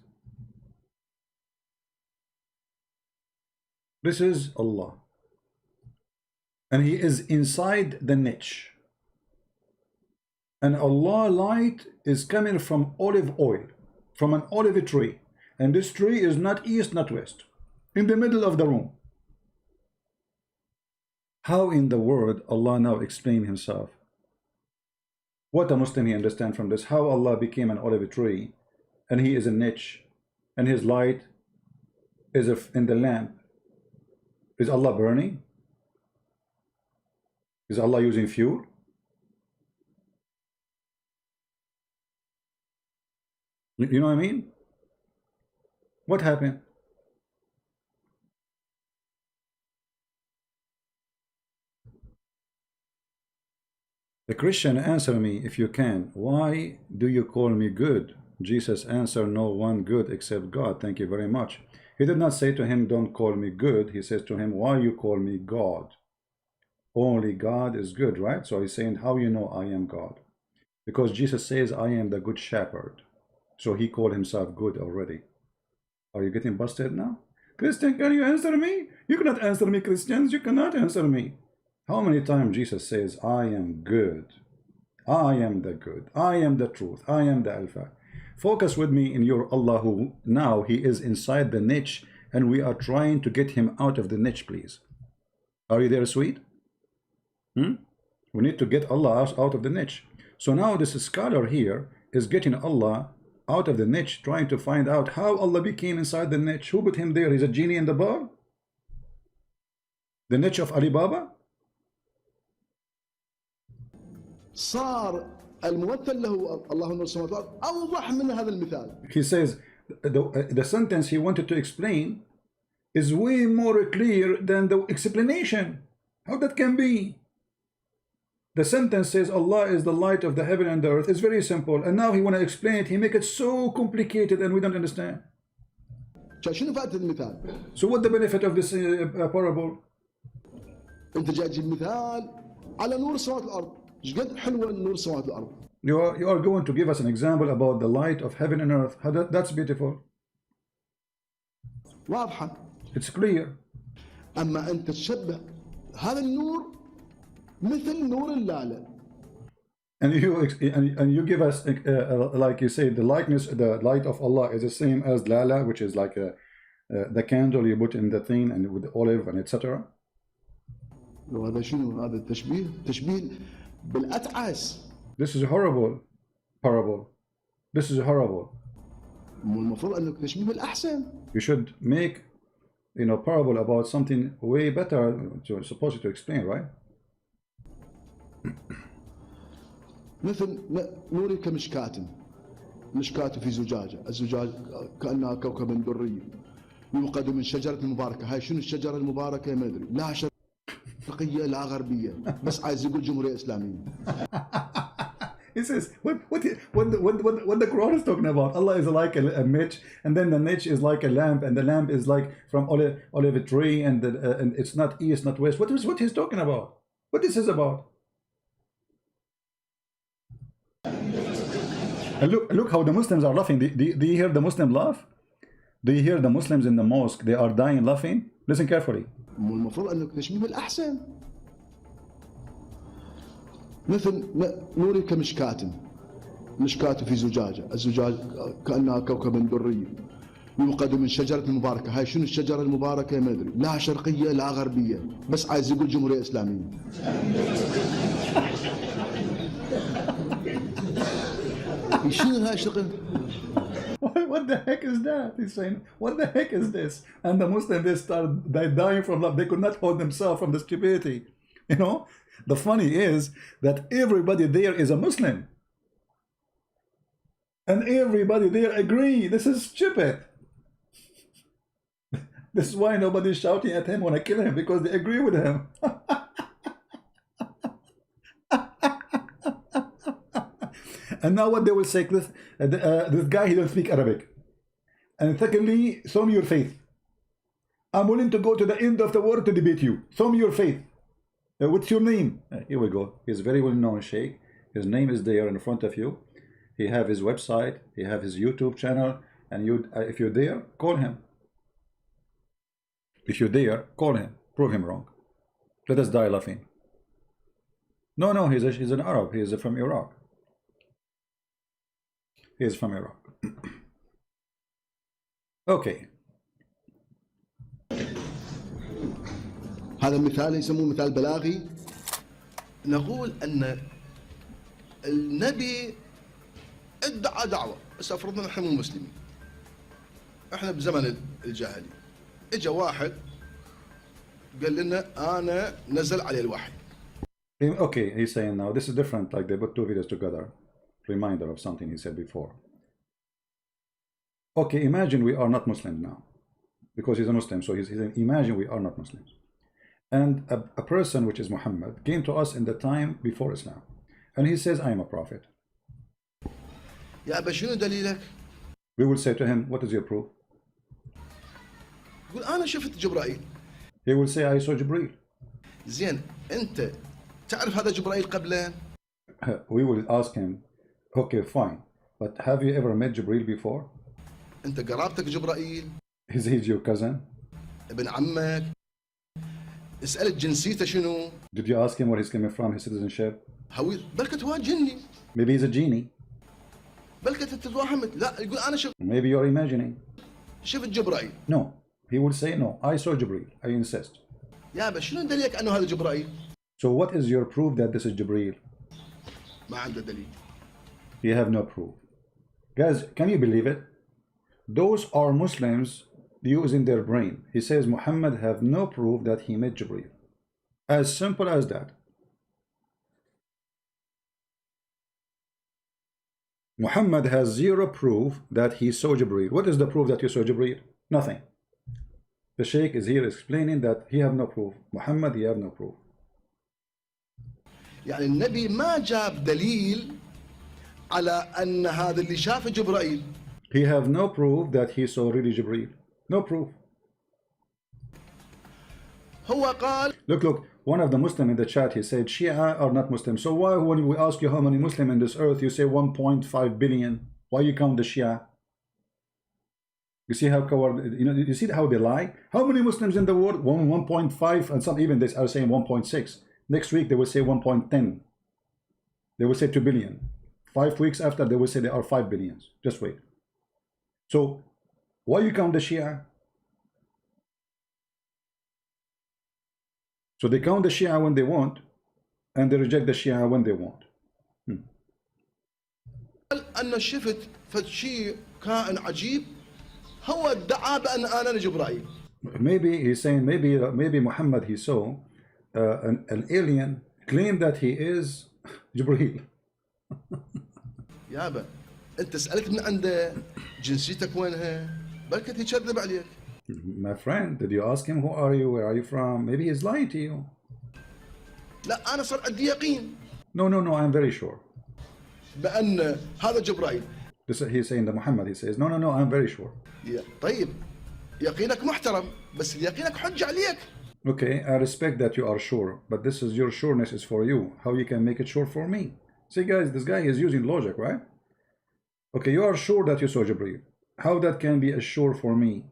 This is Allah. And He is inside the niche. And Allah light is coming from olive oil, from an olive tree. And this tree is not east, not west. In the middle of the room. How in the world Allah now explain Himself? What a Muslim he understand from this? How Allah became an olive tree, and He is a niche, and His light is in the lamp. Is Allah burning? Is Allah using fuel? You know what I mean? What happened? The Christian, answer me if you can. Why do you call me good? Jesus answered, no one good except God. Thank you very much. He did not say to him, don't call me good. He says to him, why you call me God? Only God is good, right? So he's saying, how you know I am God? Because Jesus says, I am the good shepherd. So he called himself good already. Are you getting busted now? Christian, can you answer me? You cannot answer me, Christians. You cannot answer me. How many times Jesus says, I am good. I am the good. I am the truth. I am the Alpha. Focus with me in your Allah, who now He is inside the niche and we are trying to get Him out of the niche, please. Are you there, sweet? We need to get Allah out of the niche. So now this scholar here is getting Allah out of the niche, trying to find out how Allah became inside the niche. Who put him there? He's a genie in the bar? The niche of Alibaba? صار الممثل له الله نور السماوات والأرض أوضح من هذا المثال. He says the sentence he wanted to explain is way more clear than the explanation. How that can be? The sentence says Allah is the light of the heaven and the earth. It's very simple. And now he want to explain it. He make it so complicated and we don't understand. شنو فائدة المثال؟ So what the benefit of this parable? أنت جاي تجيب مثال على نور السماوات والأرض. ايش قد حلوة نور السماوات والأرض. You are going to give us an example about the light of heaven and earth. That's beautiful. واضحة. It's clear. أما أنت تشبه هذا النور مثل نور اللالة. And you give us like you say the likeness, the light of Allah is the same as lala, which is like the candle you put in the thing and with olive and etc. وهذا شنو هذا التشبيه؟ تشبيه بالأتعس. This is horrible parable. This is horrible. المفروض أنك تشبيه بالأحسن. You should make parable about something way better to supposed to explain, right? مثل نوري كمشكاة مشكاة في زجاجة، الزجاج كأنها كوكب دري يوقد من شجرة مباركة. هاي شنو الشجرة المباركة؟ ما أدري، لا شرقية لا غربية، بس عايز يقول جمهورية إسلامية. He says what the Quran is talking about. Allah is like a niche, and then the niche is like a lamp, and the lamp is like from olive tree, and it's not east, not west. What he's talking about? What this is about? And look how the Muslims are laughing. Do you hear the Muslim laugh? Do you hear the Muslims in the mosque? They are dying laughing. Listen carefully. المفروض أنك تشبيه بالأحسن. مثل نوري كمشكاة مشكاة في زجاجة، الزجاج كأنها كوكب دري يوقد من شجرة مباركة. هاي شنو الشجرة المباركة؟ ما أدري، لا شرقية لا غربية، بس عايز يقول جمهورية إسلامية. شنو هاي الشغل؟ What the heck is that? He's saying, what the heck is this? And the Muslims, they start dying from love. They could not hold themselves from the stupidity. The funny is that everybody there is a Muslim. And everybody there agree. This is stupid. This is why nobody's shouting at him when I kill him, because they agree with him. And now what they will say, this guy, he don't speak Arabic. And secondly, show me your faith. I'm willing to go to the end of the world to debate you. Show me your faith. What's your name? Here we go. He's very well known sheikh. His name is there in front of you. He have his website, he have his YouTube channel, and you, if you dare, call him. If you dare, call him. Prove him wrong. Let us die laughing. No, he's an Arab. He is from Iraq. He is from Iraq. Okay. هذا المثال يسموه مثال بلاغي. نقول أن النبي ادعى دعوة، بس أفرضنا نحن مو مسلمين، احنا بزمن الجاهلي، اجى واحد قال لنا أنا نزل عليه الوحي. Okay, he's saying now this is different, like they put two videos together. Reminder of something he said before. Okay, imagine we are not Muslims now, because he's a Muslim, so he's saying, imagine we are not Muslims. And a person, which is Muhammad, came to us in the time before Islam. And he says, I am a prophet. يا أبا شنو دليلك؟ We will say to him, what is your proof? يقول أنا شفت جبرائيل. He will say, I saw Jibreel. زين أنت تعرف هذا جبرائيل قبله؟ We will ask him, okay, fine, but have you ever met Jibreel before? أنت قرابتك جبرائيل؟ Is he your cousin? ابن عمك؟ اسألت جنسيته شنو؟ Did you ask him where he's coming from, his citizenship? هوي بلكت هو جني. Maybe he's a genie. بلكت تتوهمت. لا يقول أنا Maybe you're imagining. شفت جبرائيل. No, he will say no. I saw Jibreel. I insist. يا أبا شنو دليلك أنه هذا جبرائيل؟ So what is your proof that this is Jibreel? ما عنده دليل. You have no proof. Guys, can you believe it? Those are Muslims using their brain. He says Muhammad have no proof that he met Jibreel. As simple as that. Muhammad has zero proof that he saw Jibreel. What is the proof that you saw Jibreel? Nothing. The Sheikh is here explaining that he have no proof. Muhammad, he have no proof. يعني النبي ما جاب دليل على أن هذا اللي شافه جبرائيل. He have no proof that he saw really Jibreel. No proof. هو قال. Look, one of the Muslim in the chat, he said, Shia are not Muslim. So why, when we ask you how many Muslim in this earth, you say 1.5 billion? Why you count the Shia? You see how coward, you see how they lie? How many Muslims in the world? 1.5, and some even they are saying 1.6. Next week they will say 1.10. They will say 2 billion. 5 weeks after they will say there are 5 billions. Just wait. So why you count the Shia? So they count the Shia when they want, and they reject the Shia when they want. أن شفت فشي كائن عجيب هو ادعى بأن أنا جبرائيل. Maybe he's saying maybe Muhammad he saw an alien claim that he is Jibreel. يابا أنت سألت من عنده جنسيتك وينها؟ بلكت يكذب عليك. My friend, did you ask him who are you, where are you from? Maybe he's lying to you. لا أنا صار عندي يقين. No, I'm very sure. بأن هذا جبرائيل. He's saying that Muhammad, he says, no, I'm very sure. طيب يقينك محترم بس يقينك حجة عليك. Okay, I respect that you are sure, but this is your sureness is for you. How you can make it sure for me? See guys, this guy is using logic, right? Okay, you are sure that you saw Jibreel. How that can be assured for me?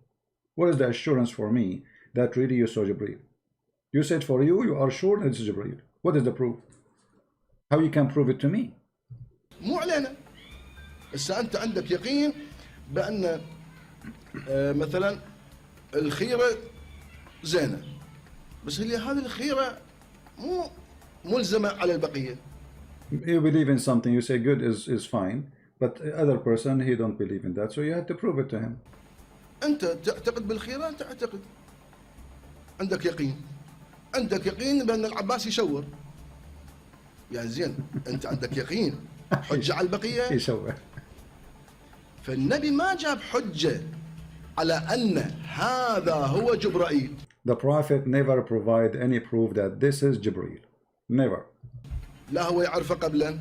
What is the assurance for me that really you saw Jibreel? You said for you, you are sure that it's Jibreel. What is the proof? How you can prove it to me? مو علينا. بس أنت عندك يقين بأن مثلا الخيرة زينة. بس هذه الخيرة مو ملزمة على البقية. You believe in something, you say good is fine, but the other person, he don't believe in that, so you have to prove it to him. أنت تعتقد بالخيرة، أنت تعتقد عندك يقين. عندك يقين بأن العباس يشور. يعني زين أنت عندك يقين حجة على البقية. يشور. فالنبي ما جاب حجة على أن هذا هو جبرائيل. The Prophet never provide any proof that this is Jibreel. Never. لا هو يعرفه قبلا،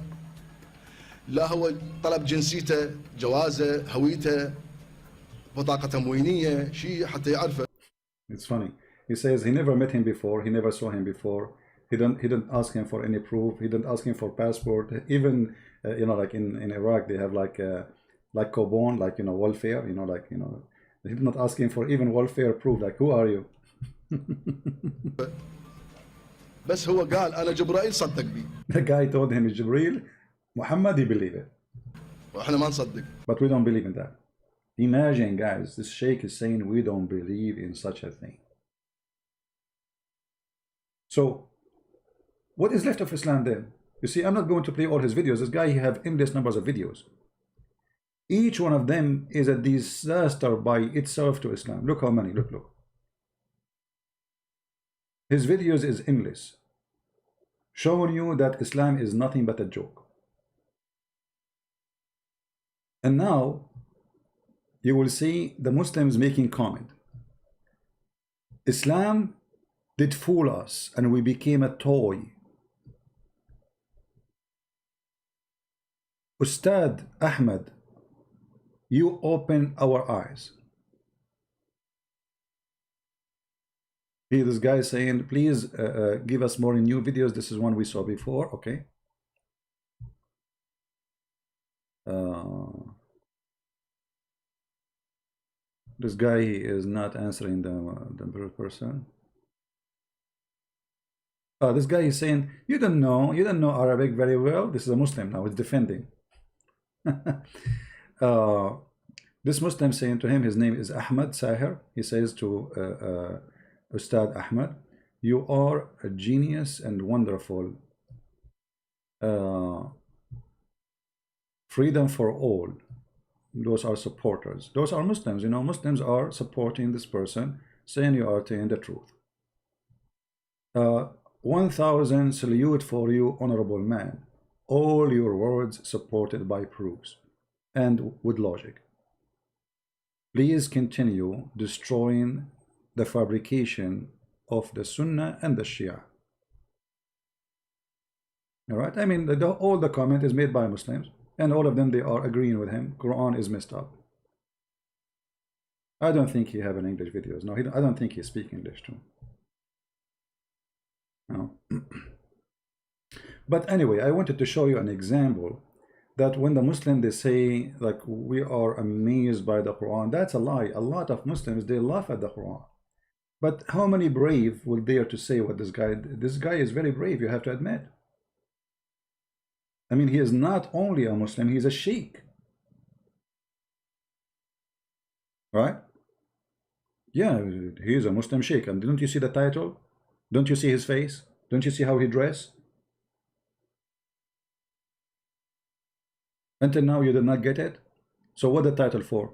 لا هو طلب جنسيته، جوازه، هويته، بطاقة تموينية، شيء حتى يعرفه. It's funny. He says he never met him before, he never saw him before, He didn't ask him for any proof. He didn't ask him for passport. Even like in Iraq, they have like Cobon, like welfare. He did not ask him for even welfare proof. Like, who are you? بس هو قال انا جبرائيل صدق بي The guy told him it's Jibril. Muhammad, he believed it, واحنا ما نصدق. but we don't believe in that. Imagine, guys, this sheikh is saying we don't believe in such a thing. So, what is left of Islam then? You see, I'm not going to play all his videos. This guy, he have endless numbers of videos. Each one of them is a disaster by itself to Islam. Look how many. Look. His videos is endless, showing you that Islam is nothing but a joke. And now you will see the Muslims making comment. Islam did fool us and we became a toy. Ustad Ahmed, you open our eyes. Here this guy saying, please give us more new videos. This is one we saw before. Okay. This guy is not answering the person. This guy is saying, you don't know Arabic very well. This is a Muslim now. It's defending. This Muslim saying to him, his name is Ahmed Sahir. He says to Ustad Ahmed, you are a genius and wonderful. Freedom for all. Those are supporters. Those are Muslims. Muslims are supporting this person, saying you are telling the truth. 1,000 salute for you, honorable man. All your words supported by proofs and with logic. Please continue destroying the fabrication of the Sunnah and the Shia. All right. I mean, all the comment is made by Muslims, and all of them, they are agreeing with him. Quran is messed up. I don't think he have an English videos. No, I don't think he speak English too. No. But anyway, I wanted to show you an example that when the Muslim, they say like we are amazed by the Quran, that's a lie. A lot of Muslims, they laugh at the Quran. But how many brave will dare to say what this guy is very brave, you have to admit. I mean, he is not only a Muslim, he's a sheikh. Right? Yeah, he is a Muslim sheikh. And don't you see the title? Don't you see his face? Don't you see how he dressed? Until now you did not get it? So what the title for?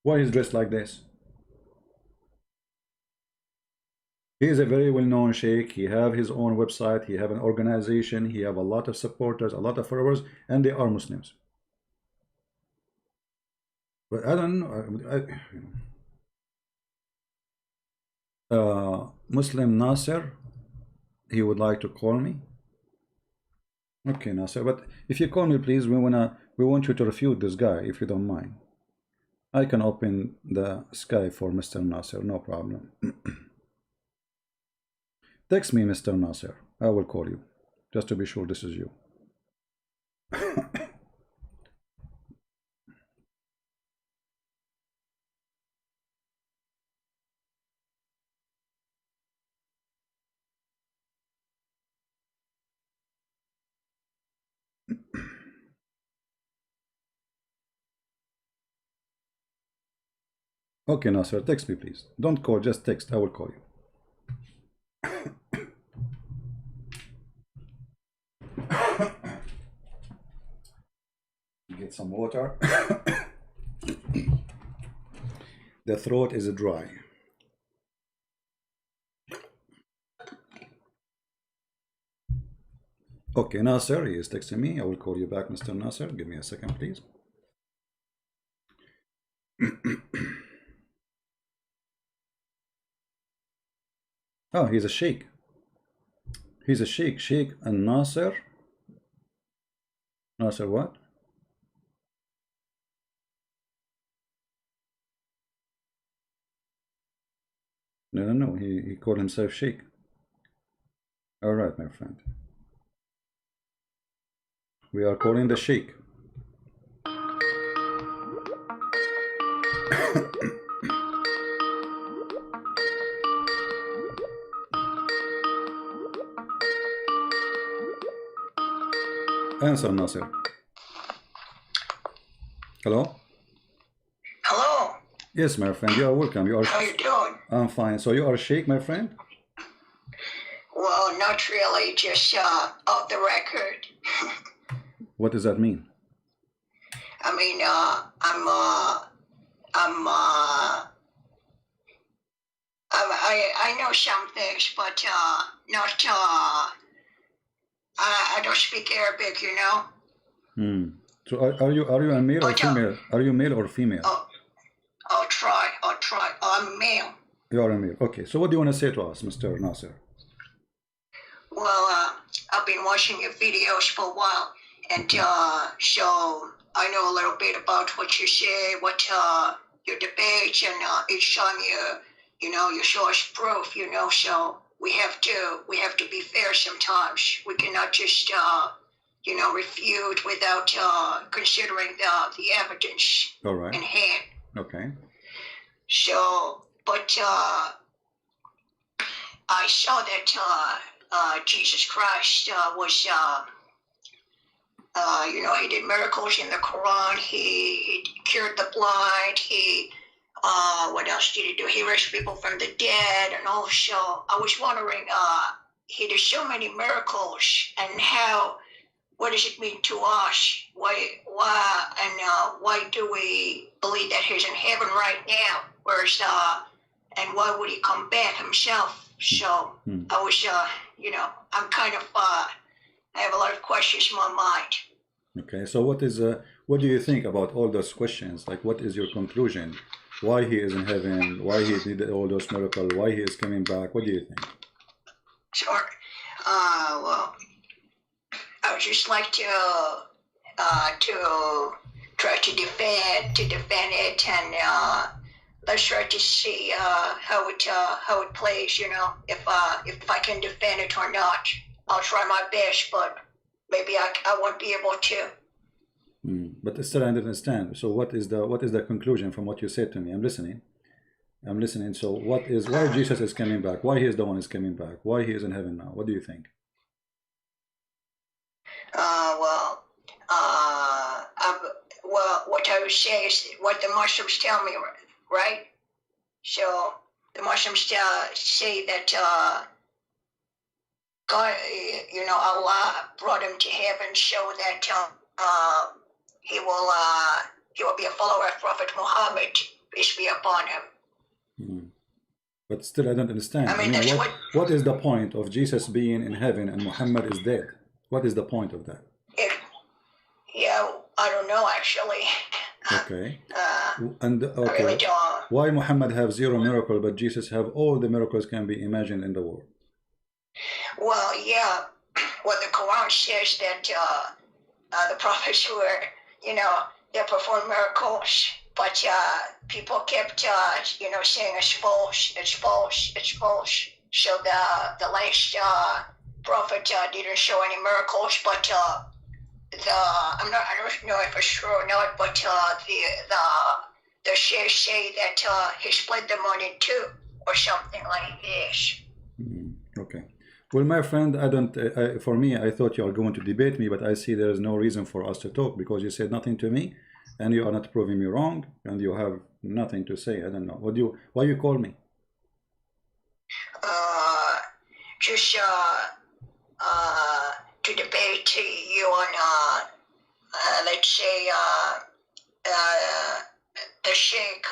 Why he's dressed like this? He is a very well-known sheikh. He have his own website. He have an organization. He have a lot of supporters, a lot of followers, and they are Muslims. But I don't know. Muslim Nasser, he would like to call me. Okay, Nasser, but if you call me, please, we want you to refute this guy, if you don't mind. I can open the Skype for Mr. Nasser, no problem. Text me, Mr. Nasser. I will call you, just to be sure this is you. Okay, Nasser, text me, please. Don't call, just text. I will call you. Get some water. The throat is dry. Okay, Nasser, he is texting me. I will call you back, Mr. Nasser. Give me a second, please. Oh, he's a sheikh. He's a sheikh. Sheikh and Nasser. Nasser what? No. He called himself sheikh. All right, my friend. We are calling the sheikh. Answer, Nasir. Hello? Hello. Yes, my friend, you are welcome. You are. How you doing? I'm fine. So you are sheikh, my friend? Well, not really, just off the record. What does that mean? I mean, I know some things, but not I don't speak Arabic, you know. So are you a male or female? Are you male or female? I'll try. I'm male. You are a male. Okay. So what do you want to say to us, Mr. Nasser? Well, I've been watching your videos for a while, and so I know a little bit about what you say, what your debates, and each time you show us proof, So we have to be fair sometimes. We cannot just refute without considering the evidence in hand. Okay. So, but I saw that Jesus Christ was, he did miracles in the Quran. He cured the blind. What else did he do? He raised people from the dead. And also, I was wondering, he did so many miracles, and what does it mean to us? Why do we believe that he's in heaven right now? Whereas, and why would he come back himself? So I was, I'm kind of, I have a lot of questions in my mind. Okay, so what do you think about all those questions? Like, what is your conclusion? Why he is in heaven? Why he did all those miracles? Why he is coming back? What do you think? Sure. Well, I would just like to try to defend it, and let's try to see how it plays. If I can defend it or not. I'll try my best, but maybe I won't be able to. But still, I don't understand. So, what is the conclusion from what you said to me? I'm listening. So, why Jesus is coming back? Why he is the one is coming back? Why he is in heaven now? What do you think? Well, what I would say is what the Muslims tell me, right? So the Muslims say that God, Allah brought him to heaven so that he will be a follower of Prophet Muhammad, peace be upon him. But still, I don't understand. I mean, what is the point of Jesus being in heaven and Muhammad is dead? What is the point of that? I don't know, actually. Okay. Okay. I really don't. Why Muhammad have 0 miracle, but Jesus have all the miracles can be imagined in the world? Well, yeah. Well, the Quran says that the prophets were, they performed miracles, but people kept, saying it's false. So the last prophet didn't show any miracles, but I don't know if it's true or not, but the sheikhs say that he split the money in two or something like this. Okay. Well, my friend, for me, I thought you are going to debate me, but I see there is no reason for us to talk because you said nothing to me, and you are not proving me wrong, and you have nothing to say. I don't know. Why you call me? Just to debate you on, let's say, the sheikh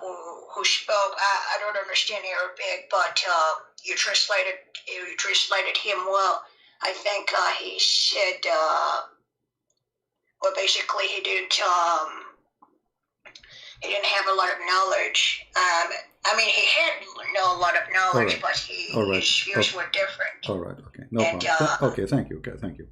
who spoke. I don't understand Arabic, but you translated him well. I think he said, well, basically he didn't have a lot of knowledge. I mean, he had a lot of knowledge, but his views were different. All right, okay, no problem. Okay, thank you. Okay, thank you.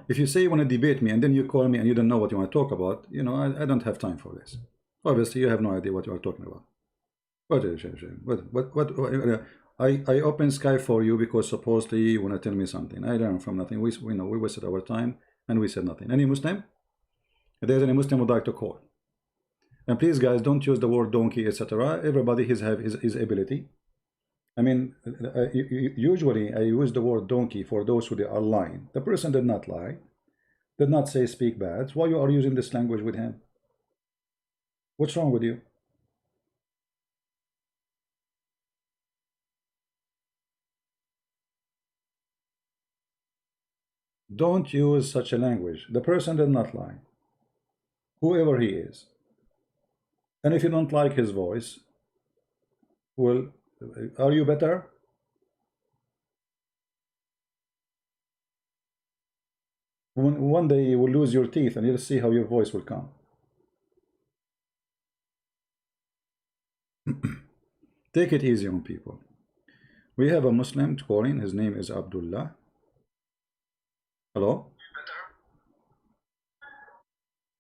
If you say you want to debate me and then you call me and you don't know what you want to talk about, I don't have time for this. Obviously, you have no idea what you are talking about. I open Skype for you because supposedly you want to tell me something. I learned from nothing. We know we wasted our time and we said nothing. Any Muslim? If there's any Muslim would like to call. And please, guys, don't use the word donkey, etc. Everybody have his ability. I mean, usually I use the word donkey for those who are lying. The person did not lie, did not say speak bad. Why you are using this language with him? What's wrong with you? Don't use such a language. The person did not lie, whoever he is. And if you don't like his voice, well, are you better? One day you will lose your teeth and you'll see how your voice will come. Take it easy on people. We have a Muslim calling. His name is Abdullah. Hello?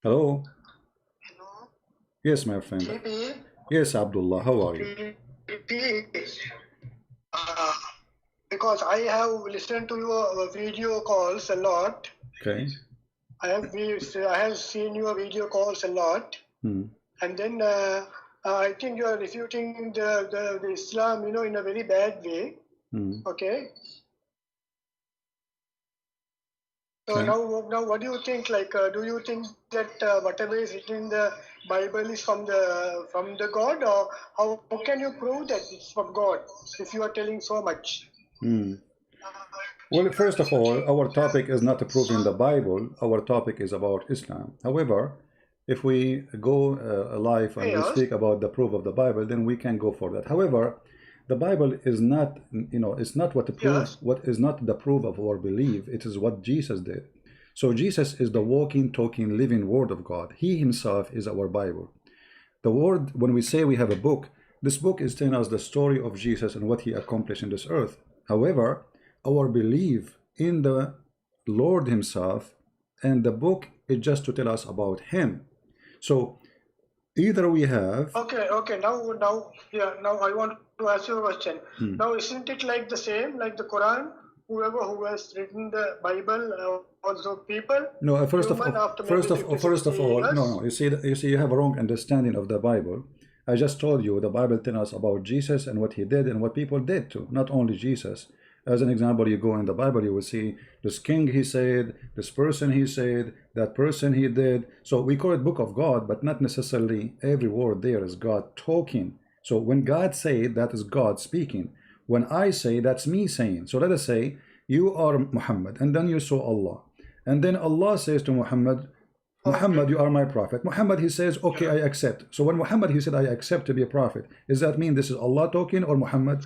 Hello? Hello? Yes, my friend. GB? Yes, Abdullah. How are you? Because I have listened to your video calls a lot. Okay. I have seen your video calls a lot. And then I think you are refuting the Islam, in a very bad way. Okay. So Okay. now, what do you think? Like, do you think that whatever is written in the Bible is from the God, or how can you prove that it's from God if you are telling so much? Well, first of all, our topic is not proving the Bible. Our topic is about Islam. However, if we go live and we speak about the proof of the Bible, then we can go for that. However, the Bible is not, it's not what proves, what is not the proof of our belief. It is what Jesus did. So Jesus is the walking, talking, living Word of God. He himself is our Bible. The Word, when we say we have a book, this book is telling us the story of Jesus and what he accomplished in this earth. However, our belief in the Lord himself and the book is just to tell us about him. So either we have... Okay. Now I want to ask you a question. Now, isn't it like the same, like the Quran? Whoever who has written the Bible, also people. No, first of all, no. You see, you have a wrong understanding of the Bible. I just told you the Bible tells us about Jesus and what he did and what people did too. Not only Jesus. As an example, you go in the Bible, you will see this king he said, this person he said, that person he did. So we call it Book of God, but not necessarily every word there is God talking. So when God said, that is God speaking. When I say, that's me saying. So let us say you are Muhammad, and then you saw Allah, and then Allah says to Muhammad, Muhammad, you are my prophet. Muhammad, he says, okay, I accept. So when Muhammad, he said, I accept to be a prophet, does that mean this is Allah talking or Muhammad?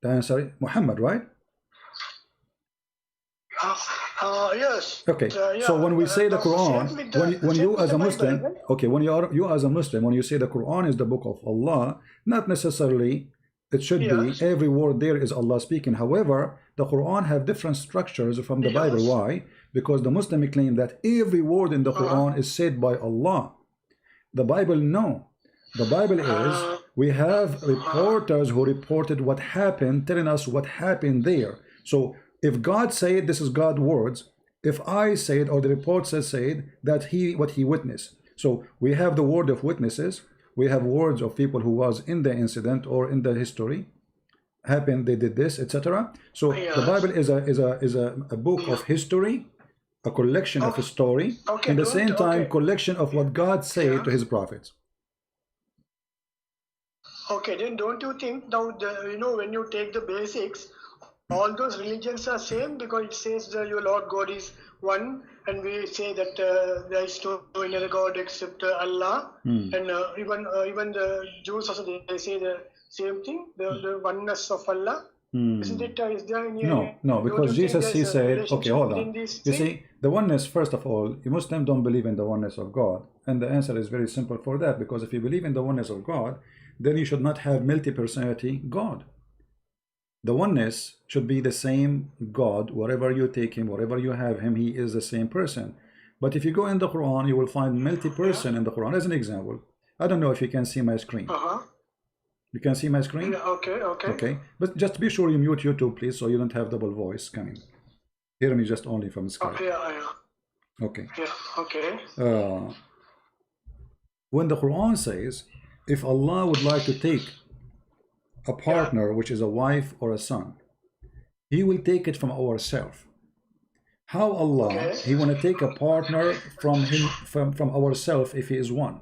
The answer is Muhammad, right? Yes. Okay. So when we say the Quran, when you as a Muslim, okay, when you as a Muslim, when you say the Quran is the book of Allah, not necessarily it should be every word there is Allah speaking. However, the Quran have different structures from the Bible. Why? Because the Muslim claim that every word in the Quran is said by Allah. The Bible, no. The Bible is, we have reporters who reported what happened, telling us what happened there. So if God said this is God's words, if I said or the report said that what he witnessed. So we have the word of witnesses. We have words of people who was in the incident or in the history happened, they did this, etc. So the Bible is a book of history, a collection of a story, in the same time collection of what God said to his prophets. Okay, then don't you think now when you take the basics, all those religions are same, because it says that your Lord God is one, and we say that there is no another God except Allah, and even the Jews also they say the same thing, the oneness of Allah. Isn't it? Is there any? No, because Jesus he said, okay, hold on. You see, the oneness. First of all, Muslims don't believe in the oneness of God, and the answer is very simple for that. Because if you believe in the oneness of God, then you should not have multi-personality God. The oneness should be the same God, wherever you take him, wherever you have him, he is the same person. But if you go in the Quran, you will find multi-person in the Quran. As an example, I don't know if you can see my screen. You can see my screen? Yeah, okay. Okay. But just be sure you mute YouTube, please, so you don't have double voice coming. Hear me just only from Skype. Okay, yeah. Okay. Yeah, okay. When the Quran says, if Allah would like to take a partner, which is a wife or a son, He will take it from ourselves. How Allah, He want to take a partner from him, from ourselves if He is one?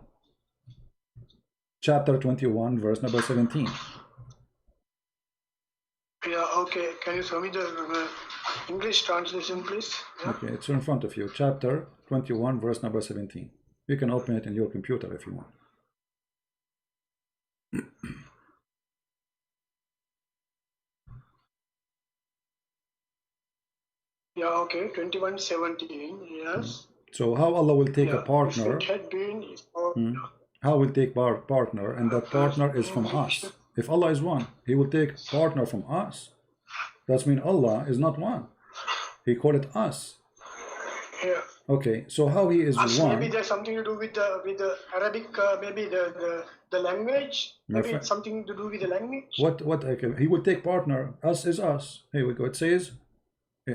Chapter 21, verse number 17. Yeah, okay. Can you show me the English translation, please? Yeah. Okay, it's in front of you. Chapter 21, verse number 17. You can open it in your computer if you want. Yeah, okay. 21:17. Yes. So how Allah will take a If partner? it had been, How will take partner, and that partner is from us. If Allah is one, He will take partner from us. That means Allah is not one. He called it us. yeah. Okay, so how He is one? Maybe there's something to do with the Arabic, maybe the language. Maybe it's something to do with the language. What? Okay, He will take partner. Us is us. Here we go. It says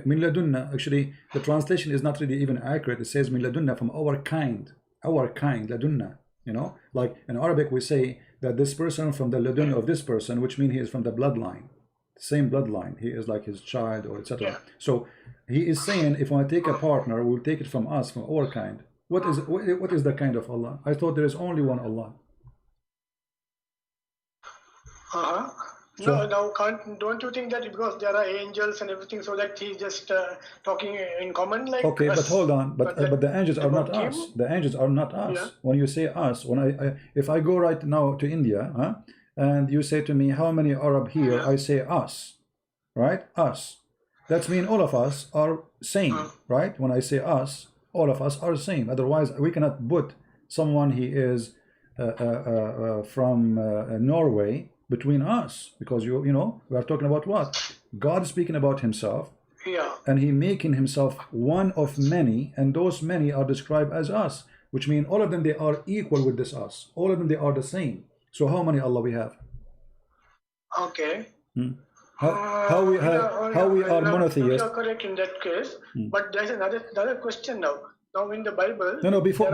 min ladunna. Actually, the translation is not really even accurate. It says min ladunna, from our kind. Our kind, ladunna. You know, like in Arabic we say that this person from the ladun of this person, which means he is from the bloodline, same bloodline. He is like his child, or etc. Yeah. So He is saying, if I take a partner, we'll take it from us, from our kind. What is the kind of Allah? I thought there is only one Allah. No, now don't you think that because there are angels and everything, so that he's just talking in common like Okay, us, but hold on, but the angels are not about us. him? The angels are not us. Yeah. When you say us, when if I go right now to India, and you say to me, how many Arab here? I say us, right? Us. That means all of us are same, right? When I say us, all of us are same. Otherwise, we cannot put someone he is from Norway between us, because you know we are talking about what? God is speaking about Himself, Yeah. and He making Himself one of many, and those many are described as us, which means all of them, they are equal with this us. All of them, they are the same. So how many Allah we have? Okay. How we are You monotheist? are correct in that case, but there's another question now. Now in the Bible, No, before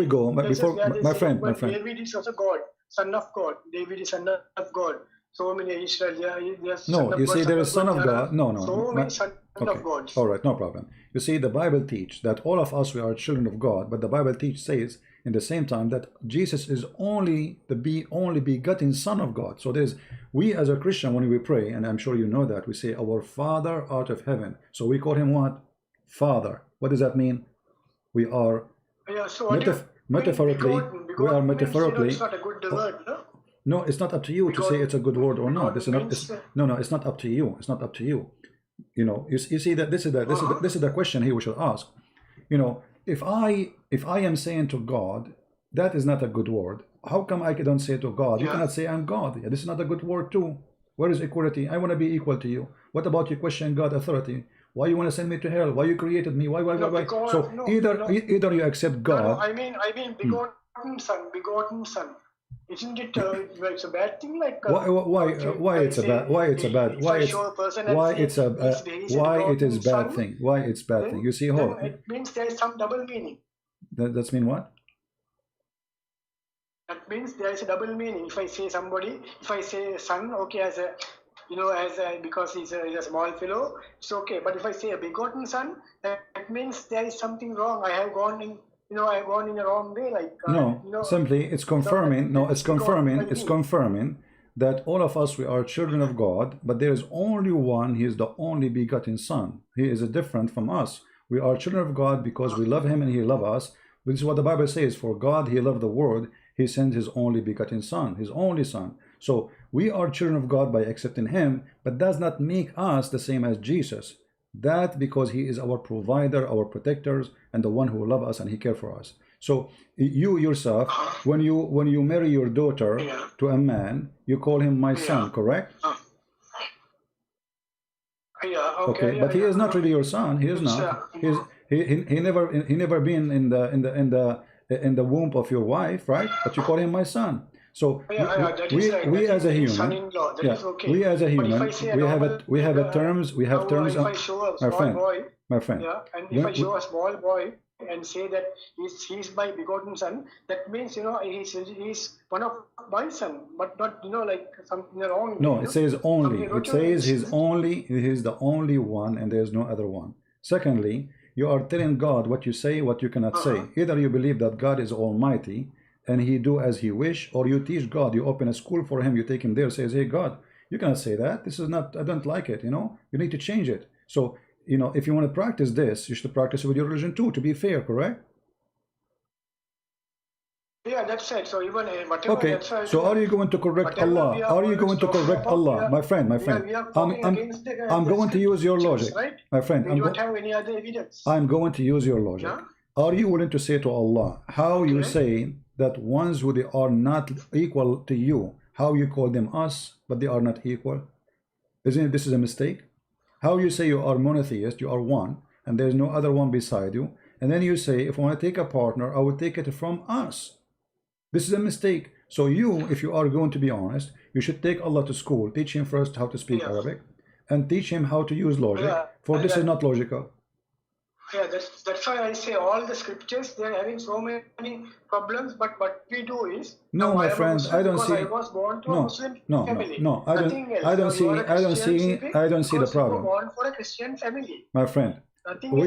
we go, my friend, David is also God, son of God. David is son of God. So many Israel, yes. No, you see, there is son of God. No. So many son of God. All right, no problem. You see, the Bible teach that all of us, we are children of God, but the Bible says in the same time that Jesus is only begotten Son of God. So we as a Christian, when we pray, and I'm sure you know that, we say, our Father art of heaven. So we call Him what? Father. What does that mean? We are metaphorically. We are metaphorically. It's not a good word, no? No, it's not up to you to say it's a good word or not. It's not. No, it's not up to you. It's not up to you. You know, you see that this is the question here we should ask. You know, if I am saying to God, that is not a good word. How come I don't say to God? You cannot say I'm God. Yeah, this is not a good word too. Where is equality? I want to be equal to you. What about you question God's authority? Why you want to send me to hell? Why you created me? Why? So either you accept God. No, I mean begotten son. Isn't it? It's a bad thing. Like why it's bad thing? Why it's bad thing? You see, it means there is some double meaning. That's mean what? That means there is a double meaning. If I say son, okay, because he's a small fellow, it's okay. But if I say a begotten son, that means there is something wrong. I have gone in a wrong way. Like simply it's confirming. It's confirming that all of us, we are children of God, but there is only one. He is the only begotten Son. He is different from us. We are children of God because we love Him and He loves us. This is what the Bible says. For God, He loved the world. He sent His only begotten Son, His only Son. So we are children of God by accepting Him, but does not make us the same as Jesus. That because He is our provider, our protectors, and the one who loves us and He cares for us. So you yourself, when you marry your daughter to a man, you call him my son, correct? Okay, but he is not really your son. He is not. He never been in the womb of your wife, right? But you call him my son. So that as a is human, son-in-law. That is okay. we as a But if human, I say a we have normal, it. We have a terms. We have now, terms. if I show a My small friend, boy, my friend. yeah, and if I show a small boy and say that he's my begotten son, that means he's one of my son, but not like something wrong. No, it says only. It says he's he's the only one, and there's no other one. Secondly, you are telling God what you say, what you cannot say. Either you believe that God is almighty and he do as he wish, or you teach God, you open a school for him, you take him there, says, hey God, you cannot say that. This is not, I don't like it, you need to change it. So, if you want to practice this, you should practice it with your religion too, to be fair, correct? Yeah, that's it. So even whatever. Okay. So are you going to correct Allah? Are you going to correct Allah, my friend? I'm going to use your logic, right? my friend. We don't have any other evidence. I'm going to use your logic. Yeah? Are you willing to say to Allah how you say that ones who they are not equal to you, how you call them us, but they are not equal? Isn't it this is a mistake? How you say you are monotheist, you are one, and there's no other one beside you, and then you say, if I want to take a partner, I will take it from us. This is a mistake. So you, if you are going to be honest, you should take Allah to school, teach him first how to speak Arabic, and teach him how to use logic, for this is not logical. Yeah, that's why I say all the scriptures, they're having so many problems, but what we do is... No, my friend, I don't see... I was born to a Muslim family. No, I don't see the problem. You were born for a Christian family. My friend, we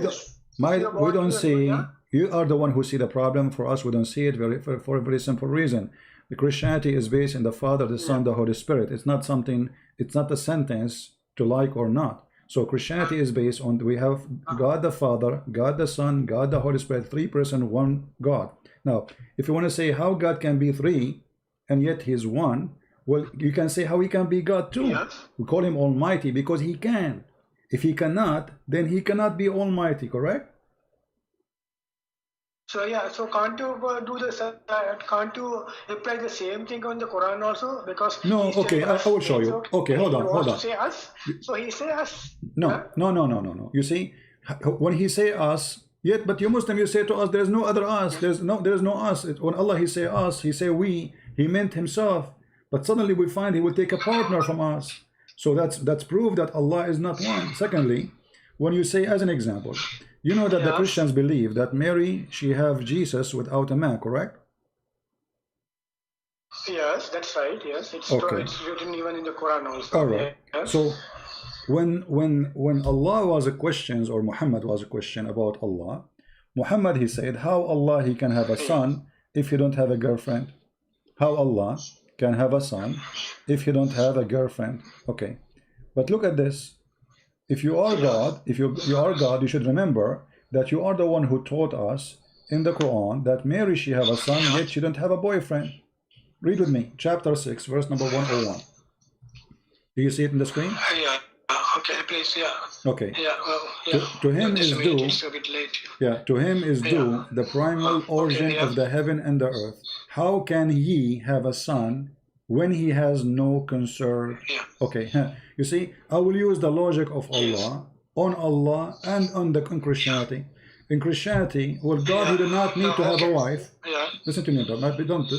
don't see... You are the one who see the problem. For us, we don't see it for a very simple reason. The Christianity is based in the Father, the Son, the Holy Spirit. It's not something, it's not a sentence to like or not. So Christianity is based on, we have God the Father, God the Son, God the Holy Spirit, 3 persons, 1 God. Now, if you want to say how God can be 3 and yet he is 1, well, you can say how he can be God too. Yes. We call him Almighty because he can. If he cannot, then he cannot be Almighty, correct? So yeah, so can't you can't you apply the same thing on the Quran also? Because no, okay, I will show you. Okay, hold on. Say us, so he say us. No. You see, when he say us, yet, but you Muslim, you say to us, there's no other us. There's no us. When Allah he say us, he say we. He meant himself. But suddenly we find he will take a partner from us. So that's proof that Allah is not one. Secondly, when you say, as an example, you know that the Christians believe that Mary, she have Jesus without a man, correct? Yes, that's right. Yes, it's written even in the Quran also. All right. Yes. So when Allah was a question, or Muhammad was a question about Allah, Muhammad he said, how Allah he can have a son if he don't have a girlfriend? How Allah can have a son if he don't have a girlfriend? Okay, but look at this. If you are God, you are God, you should remember that you are the one who taught us in the Quran that Mary, she have a son, yet she don't have a boyfriend. Read with me, chapter 6, verse number 101. Do you see it in the screen? Yeah. Okay, please. Yeah. Okay. Yeah. Well, yeah. To him is due. It's a bit late. Yeah. To him is due the primal origin of the heaven and the earth. How can he have a son when he has no concern? Okay. You see, I will use the logic of Allah on Allah and on the Christianity. In Christianity, well, God he did not need to have a wife. Listen to me, don't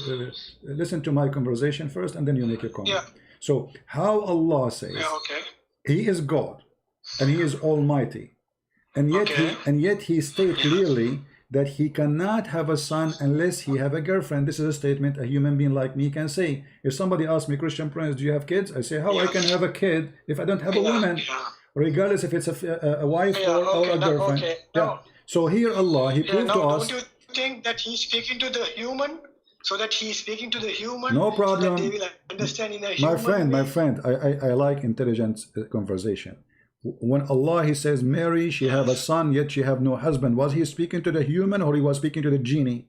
listen to my conversation first, and then you make your comment. So, how Allah says He is God and He is Almighty, and yet He states clearly that he cannot have a son unless he have a girlfriend. This is a statement a human being like me can say. If somebody asks me, Christian Prince, do you have kids? I say, how I can have a kid if I don't have a woman, regardless if it's a wife or a girlfriend. So here Allah, he proved to us. Don't you think that he's speaking to the human? So that he's speaking to the human? No problem. So that they will understand in a human my friend, I like intelligent conversation. When Allah he says Mary she have a son yet she have no husband, was he speaking to the human or he was speaking to the genie?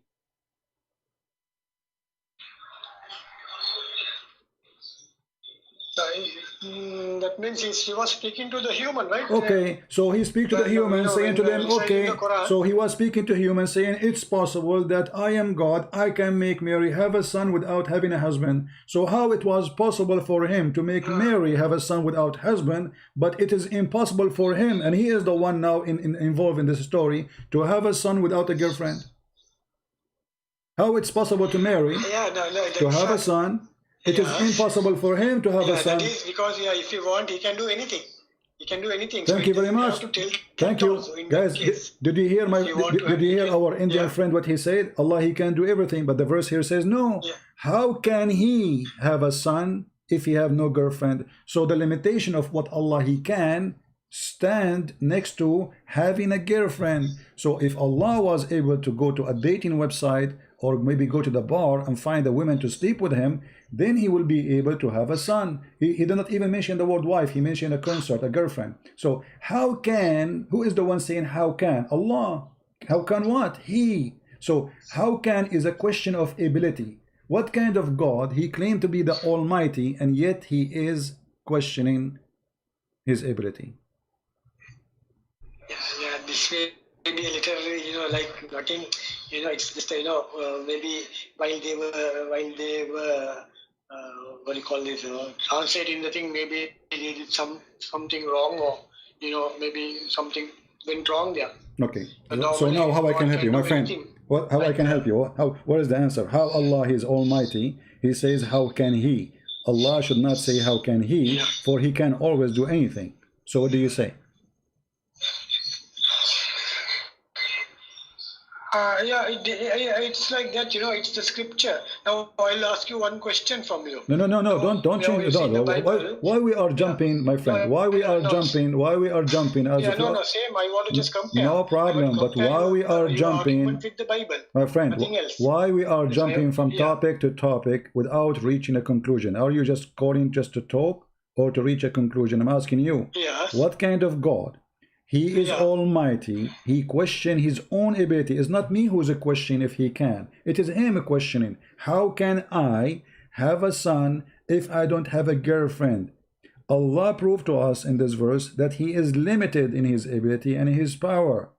That means he was speaking to the human, right? Okay, so he speak to the human, saying to them, okay, so he was speaking to humans, saying it's possible that I am God, I can make Mary have a son without having a husband. So how it was possible for him to make Mary have a son without husband, but it is impossible for him, and he is the one now involved in this story, to have a son without a girlfriend? How it's possible to marry, Yeah, no, to have a son? It is impossible for him to have a son. That is because if he want, he can do anything. He can do anything. Thank you very much. Thank you, guys. Did you hear did you hear our Indian friend what he said? Allah, he can do everything, but the verse here says no. How can he have a son if he have no girlfriend? So the limitation of what Allah he can stand next to having a girlfriend. So if Allah was able to go to a dating website or maybe go to the bar and find a woman to sleep with him, then he will be able to have a son. He did not even mention the word wife. He mentioned a consort, a girlfriend. So how can, who is the one saying how can? Allah. How can what? He. So how can is a question of ability. What kind of God? He claimed to be the Almighty, and yet he is questioning his ability. Yeah, this may be a little, like nothing, it's just, maybe while they were, what do you call this, translating the thing, maybe they did something wrong, or, maybe something went wrong there. Okay. So now how I can help you, my friend? How I can help you? What is the answer? How Allah is Almighty? He says, how can He? Allah should not say, how can He? For He can always do anything. So what do you say? It's like that, it's the scripture. Now I'll ask you one question from you. No, don't change. Why we are jumping, my friend? Why we are jumping? Why we are jumping? As same. I want to just compare. No problem. But why we are jumping, with the Bible, my friend? else. Why we are jumping from topic to topic without reaching a conclusion? Are you just calling just to talk or to reach a conclusion? I'm asking you. Yes. What kind of God? He is Almighty. He questioned his own ability. It's not me who's a question if he can. It is him questioning. How can I have a son if I don't have a girlfriend? Allah proved to us in this verse that he is limited in his ability and his power.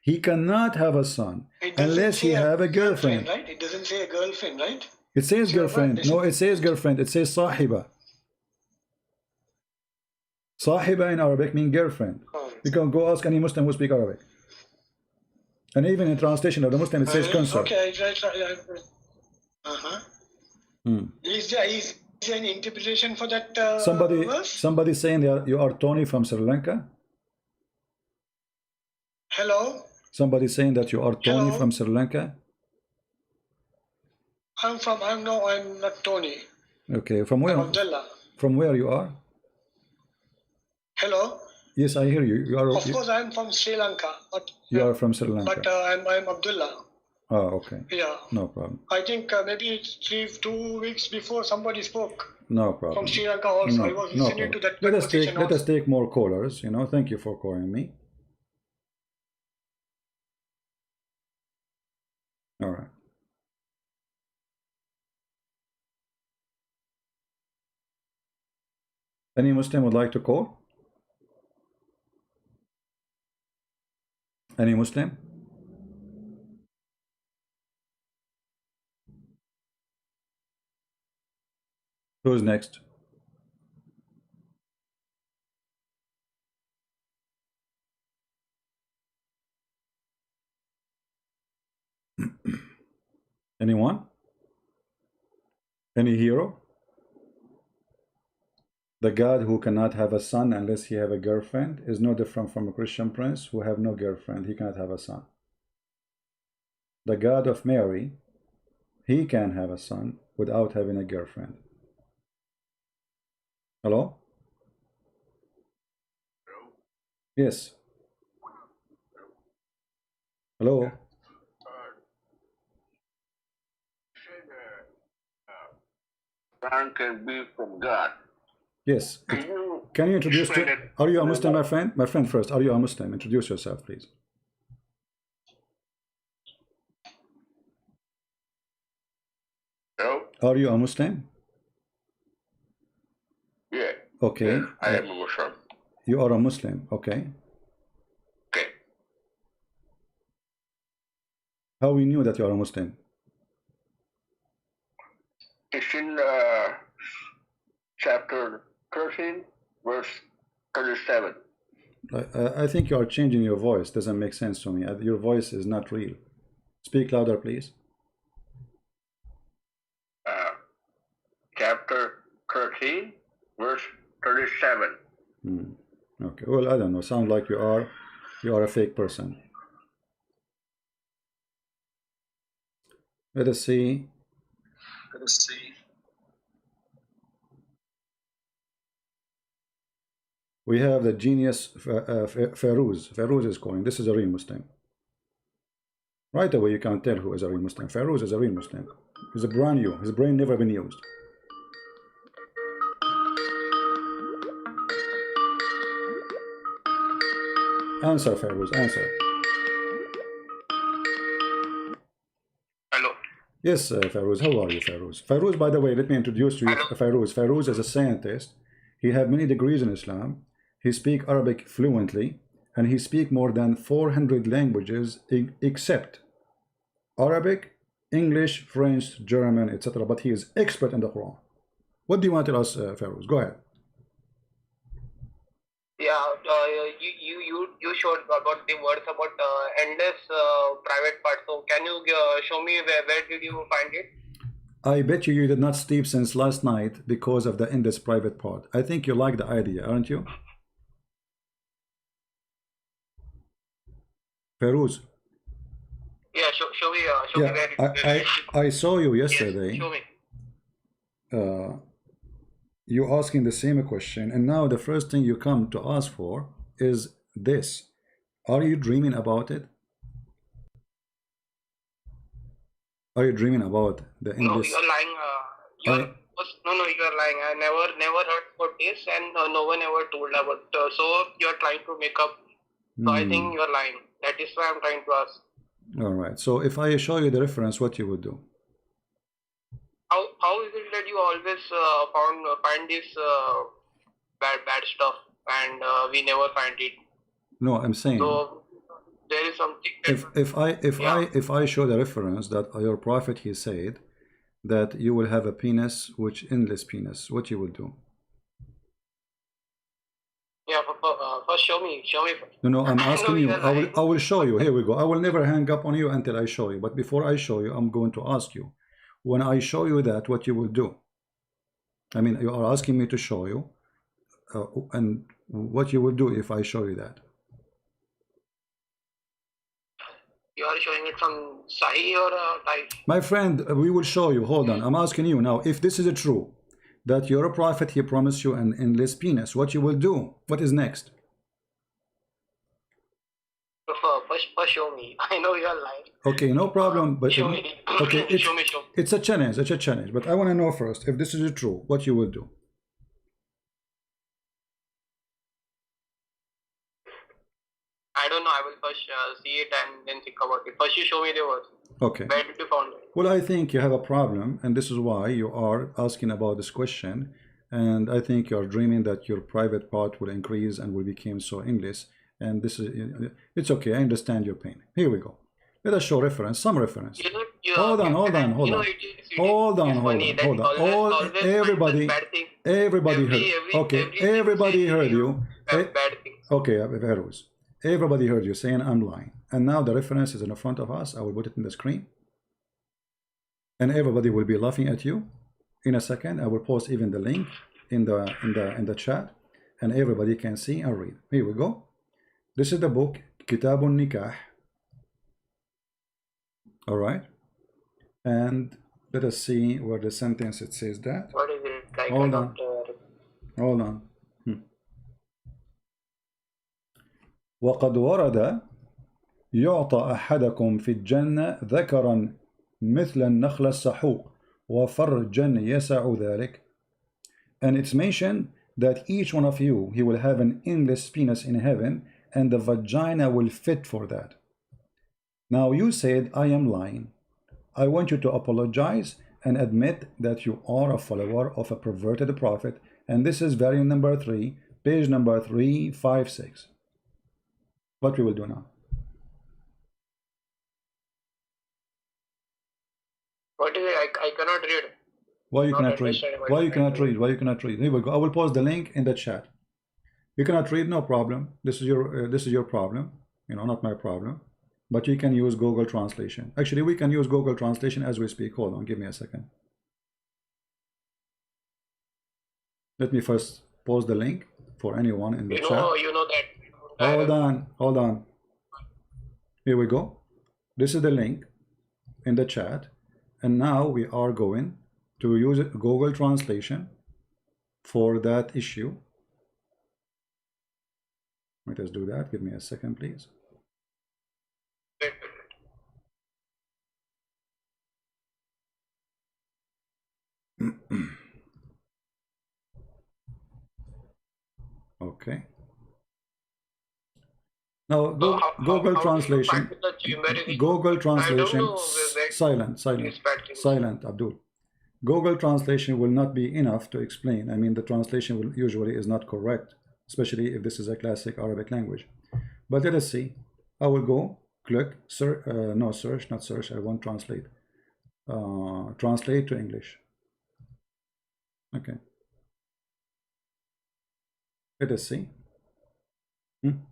He cannot have a son unless he have a girlfriend. Right? It doesn't say a girlfriend, right? It says girlfriend. No, it says girlfriend. It says sahiba. Sahiba in Arabic means girlfriend. You can go ask any Muslim who speaks Arabic. And even in translation of the Muslim, it says consort. Okay, Is there an interpretation for that verse? Somebody saying that you are Tony from Sri Lanka? Hello? Somebody saying that you are Tony from Sri Lanka? I'm not Tony. Okay, from where? I'm Abdullah. From where you are? Hello? Yes, I hear you. Of course, I'm from Sri Lanka. But, you are from Sri Lanka. But I'm Abdullah. Oh, okay. Yeah. No problem. I think maybe 2 weeks before somebody spoke. No problem. From Sri Lanka also. No, I was listening to that. Let us take more callers. Thank you for calling me. All right. Any Muslim would like to call? Any Muslim? Who's next? Anyone? Any hero? The God who cannot have a son unless he have a girlfriend is no different from a Christian prince who have no girlfriend. He cannot have a son. The God of Mary, he can have a son without having a girlfriend. Hello? Yes. Hello? Son can be from God. Yes. Can you introduce to, are you a Muslim, my friend? My friend first, are you a Muslim? Introduce yourself, please. No? Are you a Muslim? Yeah. Okay. Yeah, I am a Muslim. You are a Muslim, okay. Okay. How we knew that you are a Muslim? It's in chapter 13, verse 37. I think you are changing your voice. Doesn't make sense to me. Your voice is not real. Speak louder, please. 13, verse 37. Okay, well, I don't know. Sound like you are a fake person. Let us see. We have the genius Ferouz. Ferouz is calling. This is a real Muslim. Right away, you can't tell who is a real Muslim. Ferouz is a real Muslim. He's a brand new. His brain never been used. Answer, Ferouz. Answer. Hello. Yes, Ferouz. How are you, Ferouz? Ferouz, by the way, let me introduce to you Ferouz. Ferouz is a scientist. He have many degrees in Islam. He speak Arabic fluently, and he speak more than 400 languages except Arabic, English, French, German, etc. But he is expert in the Quran. What do you want to tell us, Ferouz? Go ahead. Yeah, you showed about the words about endless private part. So can you show me where did you find it? I bet you did not sleep since last night because of the endless private part. I think you like the idea, aren't you? Ferouz. Yeah, show me where I saw you yesterday. Yes, show me. You asking the same question, and now the first thing you come to ask for is this. Are you dreaming about it? Are you dreaming about the endless? No, you're lying. You are lying. I never heard about this, and no one ever told about. So you're trying to make up. So I think you're lying. That is why I'm trying to ask. All right. So if I show you the reference, what you would do? How is it that you always find this bad stuff, and we never find it? No, I'm saying. So there is something. If I show the reference that your prophet he said that you will have a penis, which endless penis, what you will do? Yeah, first show me first. No, I'm asking you. I will show you. Here we go. I will never hang up on you until I show you. But before I show you, I'm going to ask you. When I show you that, what you will do? I mean, you are asking me to show you, and what you will do if I show you that? You are showing it from Sahi or Type? My friend, we will show you. Hold on. I'm asking you now. If this is true, that you're a prophet, he promised you an endless penis, what you will do? What is next? First show me. I know you are lying. Okay, no problem. But show me. Okay, show me. It's a challenge. It's a challenge. But I want to know first if this is true, what you will do. I don't know. I will first see it and then think about it. First, you show me the words. Okay. Where did you found it? Well, I think you have a problem, and this is why you are asking about this question. And I think you are dreaming that your private part will increase and will become so endless. And this is, it's okay. I understand your pain. Here we go. Let us show reference, some reference. Hold on. Everybody heard. Okay, everybody heard you. Okay, Ferouz. Everybody heard you saying I'm lying. And now the reference is in front of us. I will put it in the screen. And everybody will be laughing at you. In a second, I will post even the link in the chat, and everybody can see and read. Here we go. This is the book Kitabun Nikah. All right, and let us see where the sentence it says that. What is it? Like Hold on. وقد ورد يعطى أحدكم في الجنة ذكرا مثل النخل السحوق وفرجا يسع ذلك. And it's mentioned that each one of you, he will have an endless penis in heaven, and the vagina will fit for that. Now you said, I am lying. I want you to apologize and admit that you are a follower of a perverted prophet. And this is variant number 3, page number 356. What we will do now? What is it? I cannot read. Why you cannot read? Why you cannot read? Why you cannot read? Here we go. I will post the link in the chat. You cannot read, no problem. This is your problem. You know, not my problem. But you can use Google Translation. Actually, we can use Google Translation as we speak. Hold on, give me a second. Let me first post the link for anyone in the chat. You know that. Hold on. Here we go. This is the link in the chat, and now we are going to use Google Translation for that issue. Let us do that. Give me a second, please. Okay. Now Google Translation. Google Translation. Silent, Abdul. Google Translation will not be enough to explain. I mean, the translation will usually is not correct, especially if this is a classic Arabic language. But let us see. I will go click search. No, search, not search. I want translate. Translate to English. Okay. Let us see.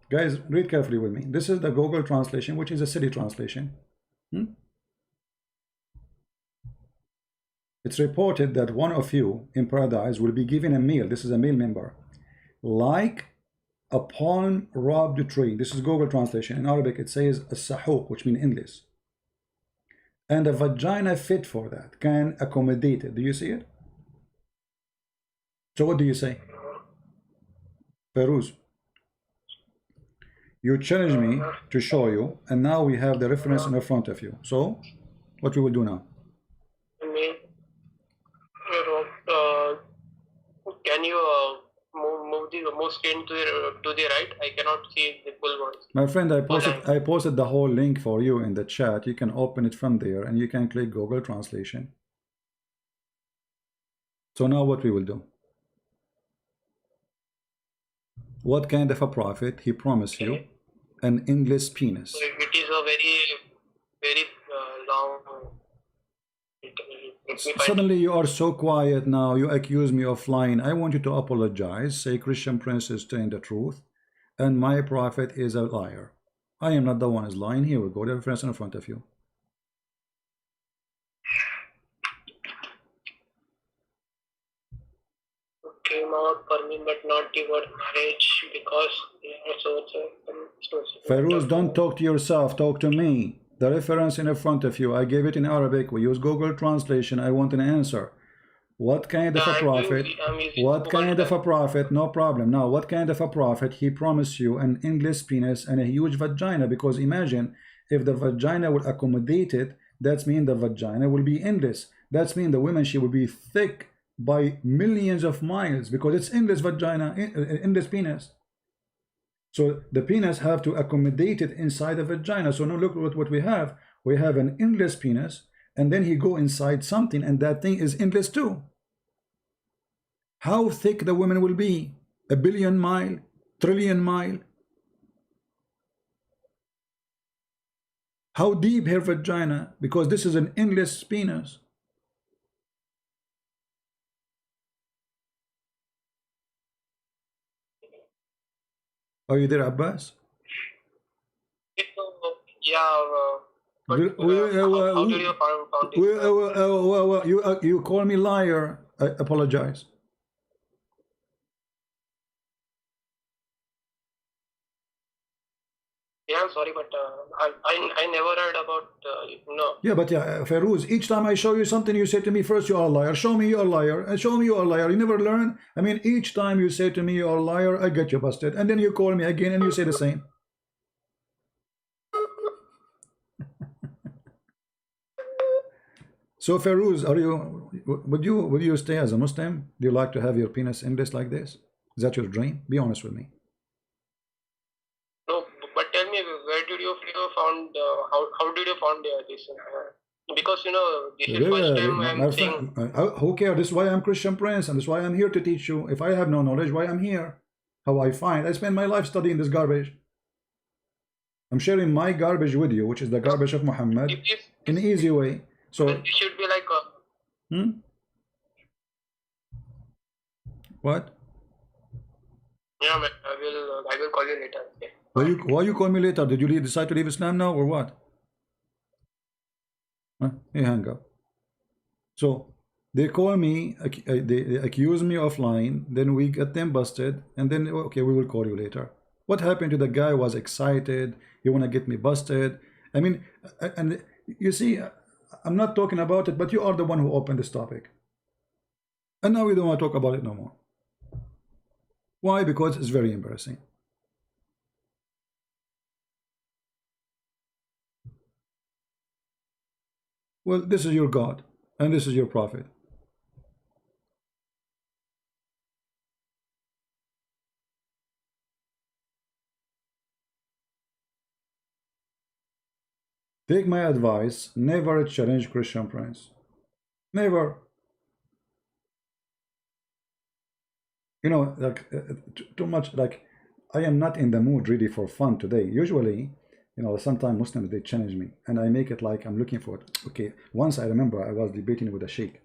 Guys, read carefully with me. This is the Google Translation, which is a city translation. It's reported that one of you in paradise will be given a meal. This is a meal member. Like a palm rubbed tree. This is Google Translation. In Arabic, it says a sahuq, which means endless. And a vagina fit for that, can accommodate it. Do you see it? So what do you say? Ferouz, you challenge me to show you, and now we have the reference in front of you. So what we will do now? Can you move screen to the right? I cannot see the full ones. My friend, I posted the whole link for you in the chat. You can open it from there, and you can click Google Translation. So now what we will do? What kind of a prophet he promised you? An endless penis. So it is a very long. Suddenly you are so quiet now. You accuse me of lying. I want you to apologize. Say Christian Prince is telling the truth, and my prophet is a liar. I am not the one who is lying. Here we go. The reference in front of you. Came out for me, but not the word marriage, because Ferouz, don't talk to yourself. Talk to me. The reference in front of you, I gave it in Arabic. We use Google Translation. I want an answer. What kind of a prophet? What kind of a prophet? No problem. Now, what kind of a prophet he promised you an endless penis and a huge vagina? Because imagine if the vagina will accommodate it, that's mean the vagina will be endless. That's mean the woman, she will be thick by millions of miles because it's endless vagina, endless penis. So the penis have to accommodate it inside the vagina. So now look at what we have. We have an endless penis, and then he go inside something, and that thing is endless too. How thick the woman will be? 1 billion mile, trillion mile. How deep her vagina? Because this is an endless penis. Are you there, Abbas? Yeah. How did you found it? You call me liar. I apologize. Yeah, I'm sorry, but I never heard about no. Yeah, but yeah, Ferouz, each time I show you something, you say to me first, you are a liar. Show me you are a liar, and show me you are a liar. You never learn. I mean, each time you say to me you are a liar, I get you busted, and then you call me again and you say the same. So Ferouz, would you stay as a Muslim? Do you like to have your penis endless like this? Is that your dream? Be honest with me. No, but tell me, where did you found how did you found this? Because this is first time I'm saying. Who cares? This is why I'm Christian Prince, and this is why I'm here to teach you. If I have no knowledge, why I'm here? How I find? I spend my life studying this garbage. I'm sharing my garbage with you, which is the garbage of Muhammad, in an easy way. So it should be like What? Yeah, man, I will call you later. Okay. Why you call me later? Did you decide to leave Islam now or what? Huh? You hang up. So They call me, they accuse me of lying, then we get them busted, and then, okay, we will call you later. What happened to the guy was excited, he want to get me busted. I mean, and you see, I'm not talking about it, but you are the one who opened this topic. And now we don't want to talk about it no more. Why? Because it's very embarrassing. Well, this is your God, and this is your prophet. Take my advice, never challenge Christian Prince. Never. You know, like too much, like I am not in the mood really for fun today. Usually, you know, sometimes Muslims they challenge me and I make it like I'm looking for it. Okay, once I remember I was debating with a sheikh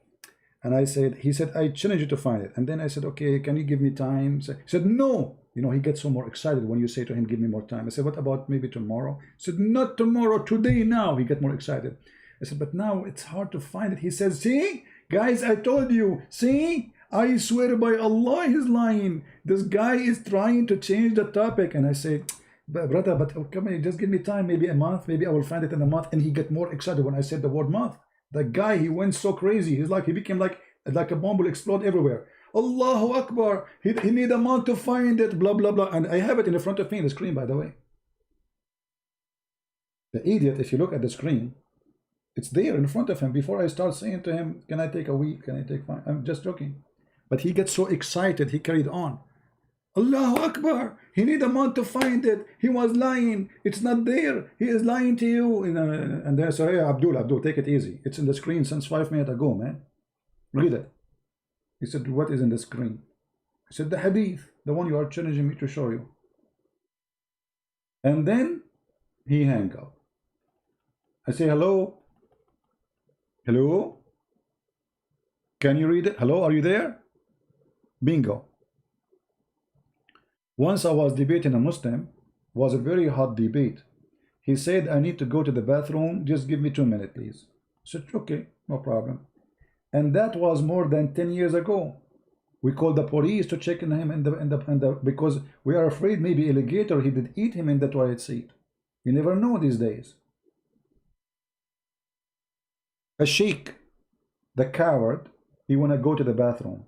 and I said, he said, I challenge you to find it. And then I said, okay, can you give me time? He said, no. You know, he gets so more excited when you say to him, give me more time. I said, what about maybe tomorrow? He said, not tomorrow, today, now. He get more excited. I said, but now it's hard to find it. He says, see, guys, I told you, see, I swear by Allah, he's lying. This guy is trying to change the topic. And I say, brother, but come on, just give me time, maybe a month, maybe I will find it in a month. And he get more excited when I said the word month. The guy, he went so crazy. He's like, he became like a bomb will explode everywhere. Allahu Akbar. He need a month to find it, blah, blah, blah. And I have it in the front of me on the screen, by the way. The idiot, if you look at the screen, it's there in front of him. Before I start saying to him, can I take a week? Can I take 5? I'm just joking. But he gets so excited, he carried on. Allahu Akbar. He need a month to find it. He was lying. It's not there. He is lying to you. And then I say, hey, Abdul, take it easy. It's in the screen since 5 minutes ago, man. Read it. He said, what is in the screen? I said, the hadith, the one you are challenging me to show you. And then he hang up. I say, hello? Hello? Can you read it? Hello, are you there? Bingo. Once I was debating a Muslim, was a very hot debate. He said, I need to go to the bathroom, just give me 2 minutes, please. I said, okay, no problem. And that was more than 10 years ago. We called the police to check on him because we are afraid maybe alligator, he did eat him in the toilet seat. You never know these days. A sheikh, the coward, he want to go to the bathroom.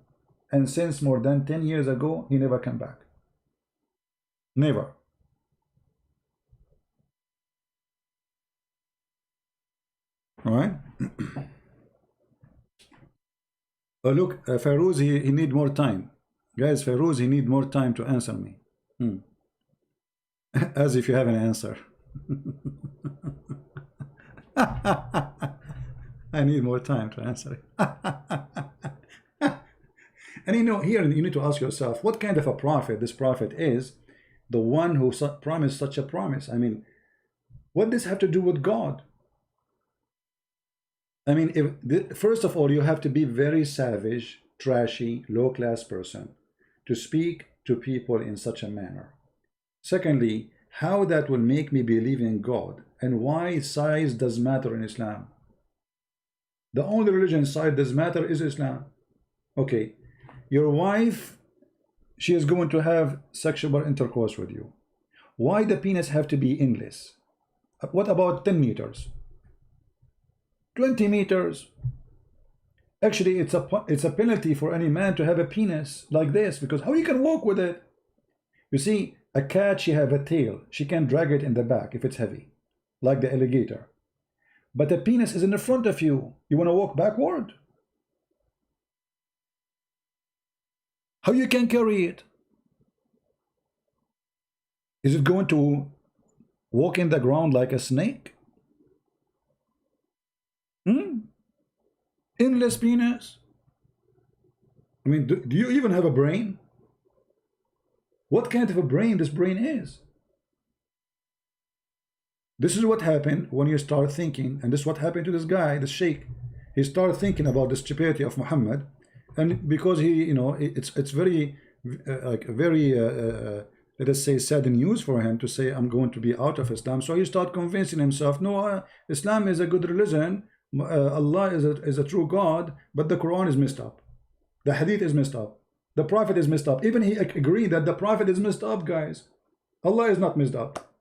And since more than 10 years ago, he never come back. Never. All right? Oh, look, Feroz, he need more time. Guys, Feroz, he need more time to answer me. As if you have an answer. I need more time to answer it. And you know, here you need to ask yourself, what kind of a prophet this prophet is, the one who promised such a promise? I mean, what does this have to do with God? I mean, first of all, you have to be very savage, trashy, low-class person to speak to people in such a manner. Secondly, how that will make me believe in God, and why size does matter in Islam. The only religion size does matter is Islam. Okay, your wife, she is going to have sexual intercourse with you. Why the penis have to be endless? What about 10 meters? 20 meters. Actually, it's a penalty for any man to have a penis like this, because how you can walk with it? You see, a cat, she have a tail. She can drag it in the back if it's heavy, like the alligator. But the penis is in the front of you. You want to walk backward? How you can carry it? Is it going to walk in the ground like a snake? Endless penis. I mean, do you even have a brain? What kind of a brain this brain is? This is what happened when you start thinking, and this is what happened to this guy, this sheikh. He started thinking about the stupidity of Muhammad, and because he, you know, it's very let us say sad news for him to say I'm going to be out of Islam. So he started convincing himself, no, Islam is a good religion. Allah is a true God, but the Quran is messed up. The Hadith is messed up. The Prophet is messed up. Even he agreed that the Prophet is messed up, guys. Allah is not messed up.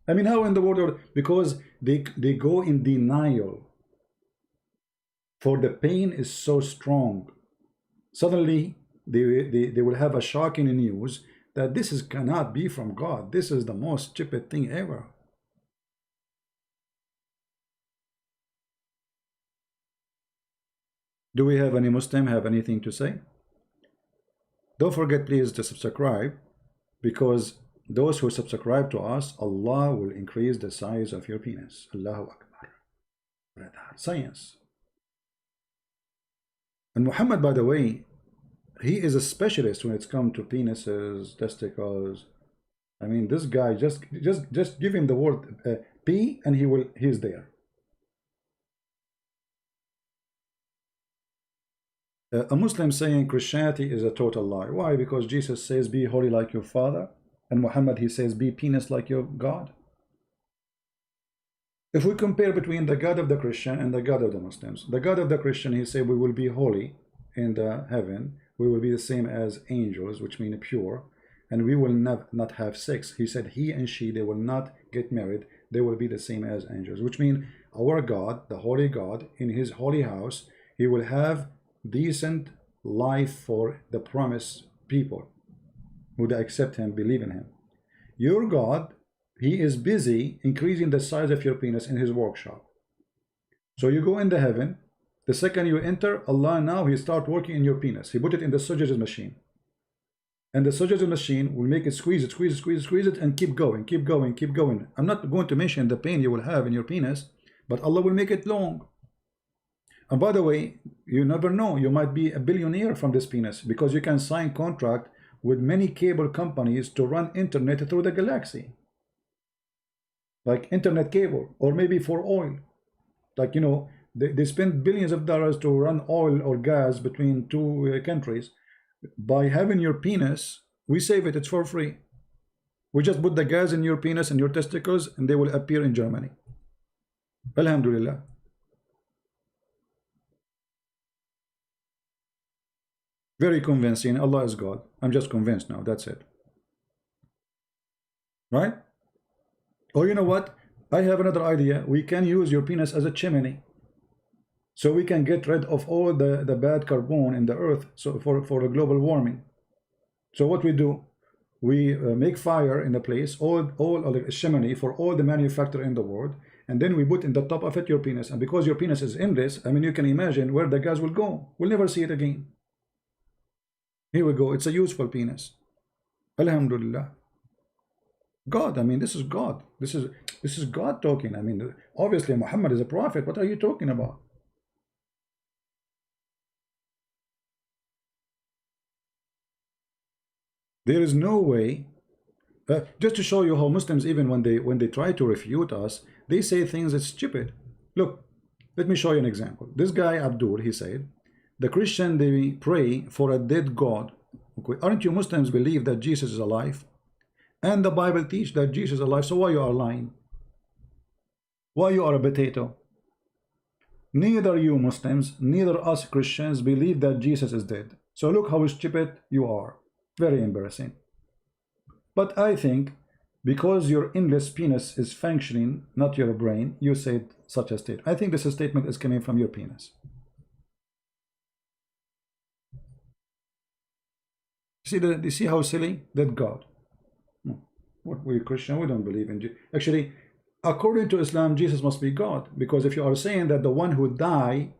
I mean, how in the world? Because they go in denial. For the pain is so strong. Suddenly, they will have a shocking news that this cannot be from God. This is the most stupid thing ever. Do we have any Muslim have anything to say? Don't forget, please, to subscribe, because those who subscribe to us, Allah will increase the size of your penis. Allahu Akbar. Science. And Muhammad, by the way, he is a specialist when it's come to penises, testicles. I mean, this guy, just give him the word P and he's there. A Muslim saying Christianity is a total lie. Why? Because Jesus says be holy like your father, and Muhammad, he says be penis like your God. If we compare between the God of the Christian and the God of the Muslims, the God of the Christian, he said we will be holy in the heaven, we will be the same as angels, which mean pure, and we will not have sex. He said he and she, they will not get married, they will be the same as angels, which mean our God, the holy God, in his holy house, he will have decent life for the promised people who accept him, believe in him. Your God, he is busy increasing the size of your penis in his workshop. So you go into heaven, the second you enter, Allah now, he start working in your penis. He put it in the surgery machine. And the surgery machine will make it squeeze it, and keep going, keep going, keep going. I'm not going to mention the pain you will have in your penis, but Allah will make it long. And by the way, you never know, you might be a billionaire from this penis, because you can sign contract with many cable companies to run internet through the galaxy, like internet cable, or maybe for oil. Like, you know, they spend billions of dollars to run oil or gas between two countries. By having your penis, we save it. It's for free. We just put the gas in your penis and your testicles, and they will appear in Germany. Alhamdulillah. Very convincing. Allah is God. I'm just convinced now. That's it. Right? Or you know what? I have another idea. We can use your penis as a chimney. So we can get rid of all the bad carbon in the earth, so for the global warming. So what we do, we make fire in the place, all the chimney for all the manufacturer in the world, and then we put in the top of it your penis. And because your penis is endless, I mean, you can imagine where the gas will go. We'll never see it again. Here we go. It's a useful penis. Alhamdulillah. God, I mean, this is God. This is God talking. I mean, obviously Muhammad is a prophet. What are you talking about? There is no way. Just to show you how Muslims, even when they try to refute us, they say things that's stupid. Look, let me show you an example. This guy Abdul, he said, the Christian, they pray for a dead God. Okay. Aren't you Muslims believe that Jesus is alive? And the Bible teach that Jesus is alive. So why you are lying? Why you are a potato? Neither you Muslims, neither us Christians believe that Jesus is dead. So look how stupid you are. Very embarrassing. But I think because your endless penis is functioning, not your brain, you said such a statement. I think this statement is coming from your penis. You see how silly? That God. What, we Christian, we don't believe in Jesus. Actually, according to Islam, Jesus must be God. Because if you are saying that the one who died,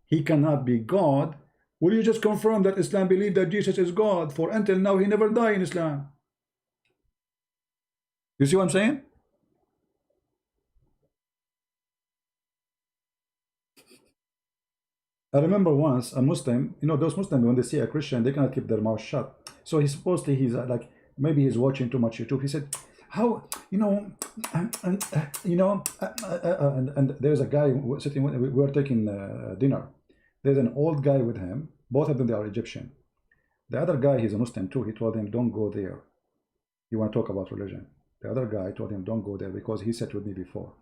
he cannot be God, will you just confirm that Islam believe that Jesus is God? For until now, he never died in Islam. You see what I'm saying? I remember once a Muslim, you know, those Muslims, when they see a Christian, they cannot keep their mouth shut. So he's supposedly, he's like, maybe he's watching too much YouTube. He said, how, you know, and there's a guy sitting, we were taking dinner. There's an old guy with him. Both of them, they are Egyptian. The other guy, he's a Muslim too. He told him, don't go there. You want to talk about religion. The other guy told him, don't go there, because he sat with me before.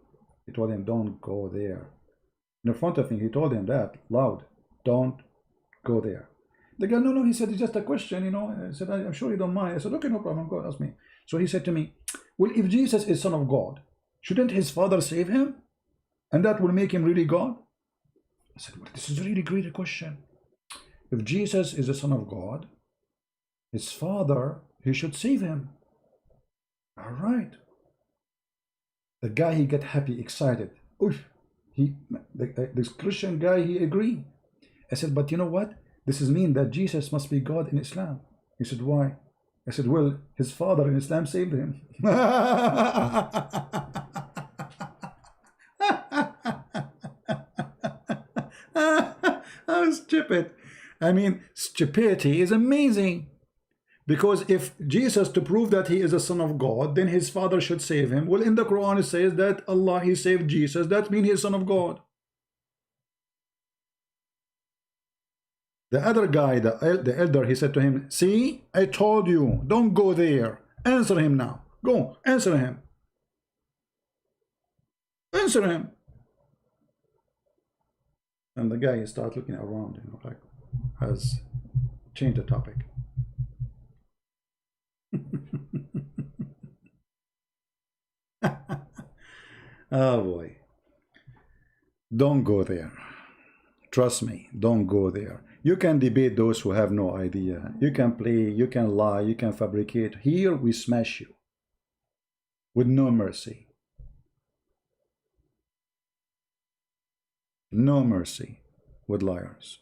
He told him, don't go there. in front of him. He told him that loud. Don't go there. The guy, no, he said, it's just a question, I said, I'm sure you don't mind. I said, okay, no problem, go ask me. So he said to me, well, if Jesus is Son of God, shouldn't his Father save him? And that will make him really God? I said, well, this is a really great question. If Jesus is the Son of God, his Father, he should save him. All right. The guy, he get happy, excited. Oof. This Christian guy, he agreed. I said, but you know what? This is mean that Jesus must be God in Islam. He said, why? I said, well, his father in Islam saved him. How stupid. I mean, stupidity is amazing. Because if Jesus, to prove that he is the Son of God, then his Father should save him. Well, in the Quran it says that Allah, he saved Jesus. That means he is Son of God. The other guy, the elder, he said to him, see, I told you, don't go there. Answer him now. Go, answer him. Answer him. And the guy, he started looking around, like, has changed the topic. Oh boy. Don't go there. Trust me, don't go there. You can debate those who have no idea. You can play, you can lie, you can fabricate. Here we smash you with no mercy. No mercy with liars.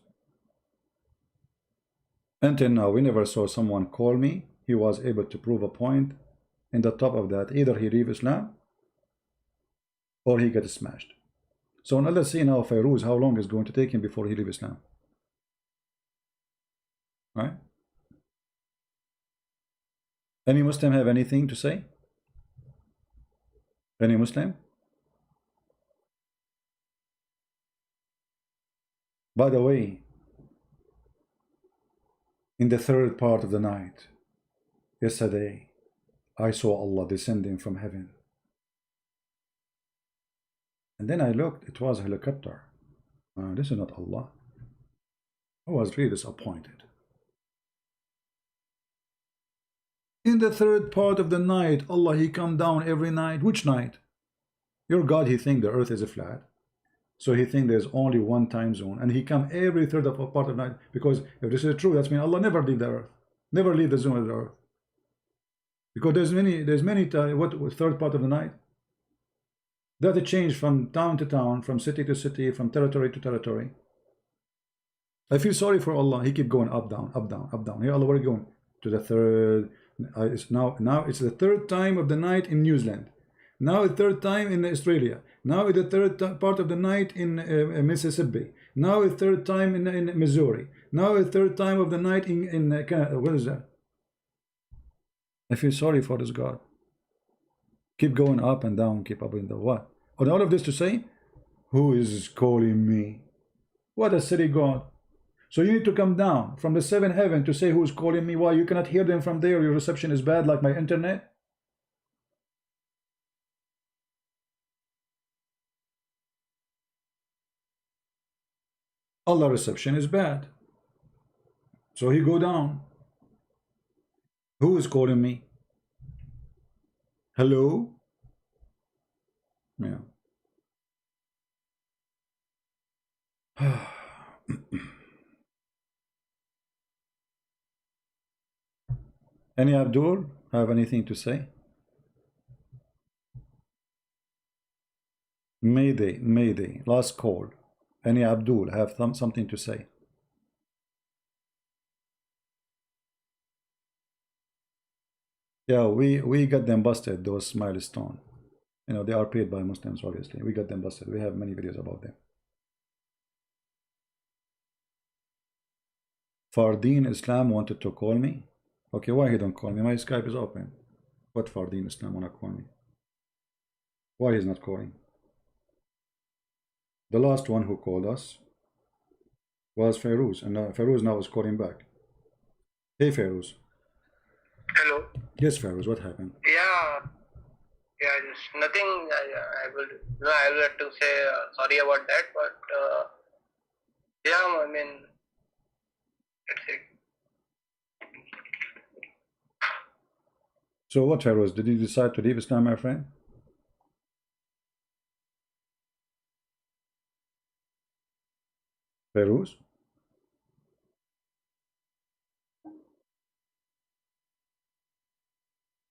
Until now, we never saw someone call me. He was able to prove a point. In the top of that, either he leave Islam or he gets smashed. So now let's see now Fairuz, how long is going to take him before he leave Islam. Right? Any Muslim have anything to say? Any Muslim? By the way, in the third part of the night, yesterday, I saw Allah descending from heaven. And then I looked, it was a helicopter. This is not Allah. I was really disappointed. In the third part of the night, Allah, he come down every night. Which night? Your God, he think the earth is a flat. So he think there's only one time zone. And he come every third of a part of the night. Because if this is true, that's mean Allah never leave the earth. Never leave the zone of the earth. Because there's many what third part of the night? That it changed from town to town, from city to city, from territory to territory. I feel sorry for Allah. He keep going up, down, up, down, up, down. Here Allah, where are you going? To the third. It's now it's the third time of the night in New Zealand. Now the third time in Australia. Now it's the third part of the night in Mississippi. Now the third time in Missouri. Now the third time of the night in Canada. What is that? I feel sorry for this God. Keep going up and down, keep up and down. What? And all of this to say, who is calling me? What a silly God. So you need to come down from the seventh heaven to say who's calling me. Why? You cannot hear them from there. Your reception is bad like my internet. Allah reception is bad. So he go down. Who is calling me? Hello? Yeah. Any Abdul have anything to say? Mayday, last call. Any Abdul have something to say? Yeah, we got them busted, those milestone. They are paid by Muslims, obviously. We got them busted. We have many videos about them. Fardeen Islam wanted to call me. Okay, why he don't call me? My Skype is open. What Fardeen Islam wanna call me? Why he's not calling? The last one who called us was Fairuz, and Fairuz now is calling back. Hey Fairuz. Hello. Yes, Fairuz, what happened? Yeah. Yeah, just nothing. I will. No, I will have to say sorry about that. But yeah, I mean, that's it. So what, Feroz? Did you decide to leave Islam, my friend? Feroz?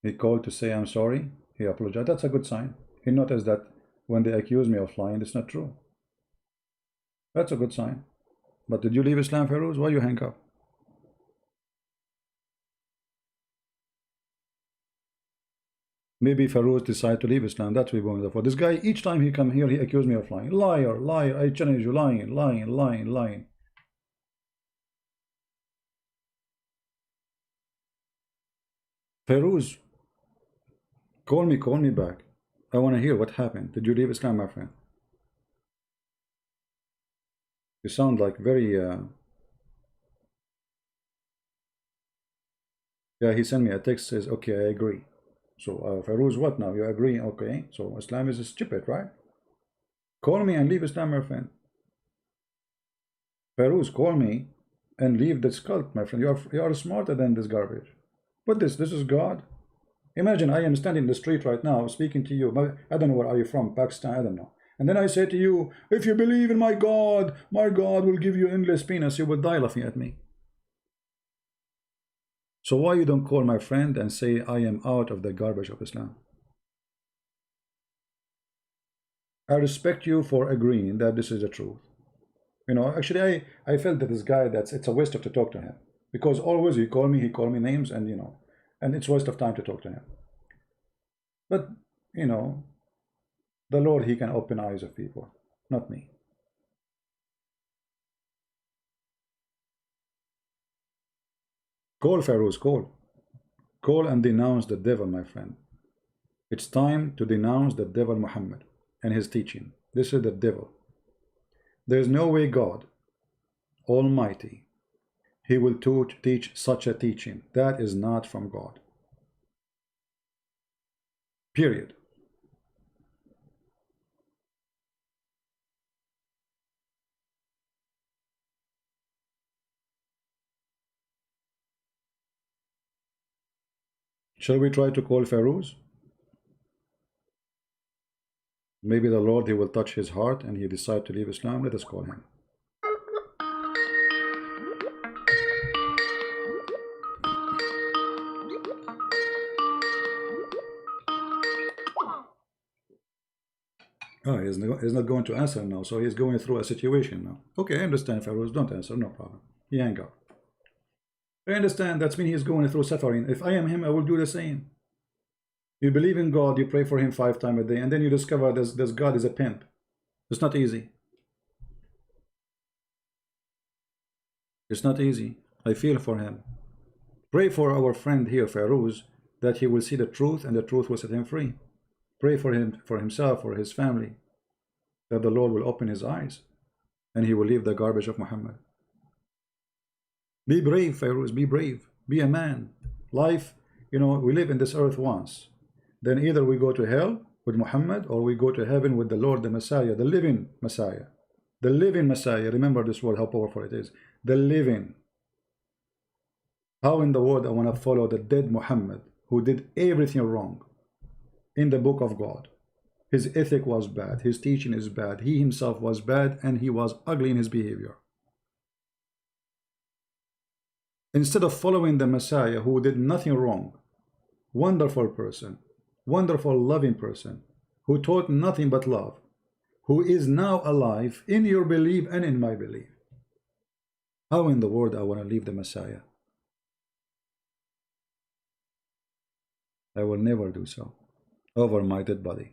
He called to say I'm sorry. He apologized. That's a good sign. He noticed that when they accuse me of lying, it's not true. That's a good sign. But did you leave Islam, Feroz? Why you hang up? Maybe Feroz decided to leave Islam. That's what we're going for. This guy, each time he come here, he accused me of lying. Liar, liar. I challenge you, lying, lying, lying, lying. Feroz, call me back. I want to hear what happened. Did you leave Islam, my friend? You sound like very yeah, he sent me a text, says okay, I agree. So Feroz, what now? You agree? Okay, so Islam is stupid, right? Call me and leave Islam, my friend. Feroz, call me and leave this cult, my friend. You are smarter than this garbage. But this is God. Imagine I am standing in the street right now speaking to you. I don't know where are you from, Pakistan, I don't know. And then I say to you, if you believe in my God will give you endless penis. You will die laughing at me. So why you don't call my friend and say I am out of the garbage of Islam? I respect you for agreeing that this is the truth. You know, actually I felt that this guy, it's a waste of to talk to him. Because always he call me names, and you know, and it's a waste of time to talk to him. But you know, the Lord, he can open eyes of people, not me. Call Feroz, call. Call and denounce the devil, my friend. It's time to denounce the devil Muhammad and his teaching. This is the devil. There is no way God Almighty, he will teach such a teaching. That is not from God. Period. Shall we try to call Feroz? Maybe the Lord, he will touch his heart and he decide to leave Islam. Let us call him. Oh, he's not going to answer now, so he's going through a situation now. Okay, I understand, Feroz. Don't answer, no problem. He hang up. I understand. That means he's going through suffering. If I am him, I will do the same. You believe in God, you pray for him 5 times a day, and then you discover this God is a pimp. It's not easy. It's not easy. I feel for him. Pray for our friend here, Feroz, that he will see the truth and the truth will set him free. Pray for him, for himself, for his family, that the Lord will open his eyes and he will leave the garbage of Muhammad. Be brave, Feroz, be brave. Be a man. Life, you know, we live in this earth once. Then either we go to hell with Muhammad or we go to heaven with the Lord, the Messiah, the living Messiah. The living Messiah. Remember this word, how powerful it is. The living. How in the world I want to follow the dead Muhammad who did everything wrong in the book of God? His ethic was bad. His teaching is bad. He himself was bad and he was ugly in his behavior. Instead of following the Messiah who did nothing wrong, wonderful person, wonderful loving person, who taught nothing but love, who is now alive in your belief and in my belief. How in the world I want to leave the Messiah? I will never do so over my dead body.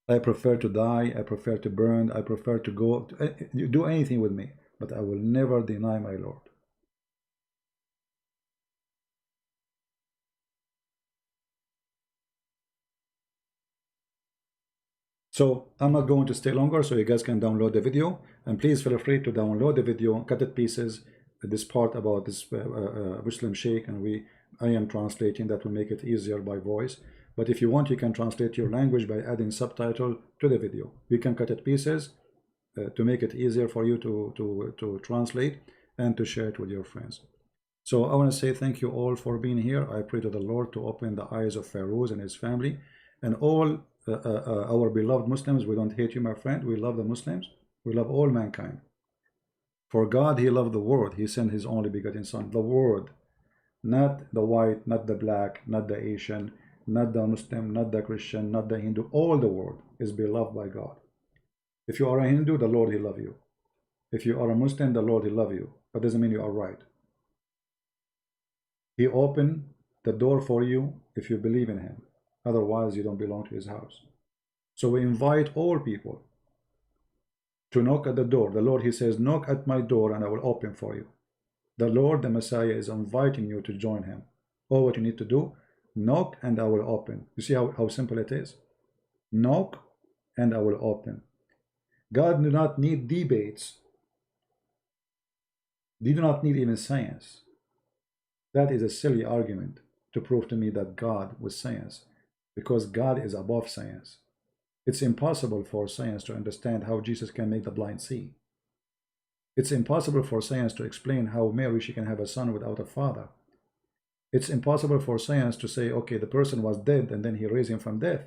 I prefer to die, I prefer to burn, I prefer to go, do anything with me, but I will never deny my Lord. So I'm not going to stay longer, so you guys can download the video, and please feel free to download the video, cut it pieces, this part about this Muslim Sheikh, and I am translating, that will make it easier by voice. But if you want, you can translate your language by adding subtitle to the video. You can cut it pieces to make it easier for you to translate and to share it with your friends. So I want to say thank you all for being here. I pray to the Lord to open the eyes of Pharaoh and his family and all our beloved Muslims. We don't hate you, my friend. We love the Muslims. We love all mankind. For God, he loved the world. He sent his only begotten son, the world, not the white, not the black, not the Asian, not the Muslim, not the Christian, not the Hindu. All the world is beloved by God. If you are a Hindu, the Lord, he love you. If you are a Muslim, the Lord, he love you. But doesn't mean you are right. He opened the door for you if you believe in him. Otherwise, you don't belong to his house. So we invite all people to knock at the door. The Lord, he says, knock at my door and I will open for you. The Lord, the Messiah, is inviting you to join him. All what you need to do, knock and I will open. You see how simple it is? Knock and I will open. God do not need debates. They do not need even science. That is a silly argument to prove to me that God was science, because God is above science. It's impossible for science to understand how Jesus can make the blind see. It's impossible for science to explain how Mary, she can have a son without a father. It's impossible for science to say, okay, the person was dead and then he raised him from death.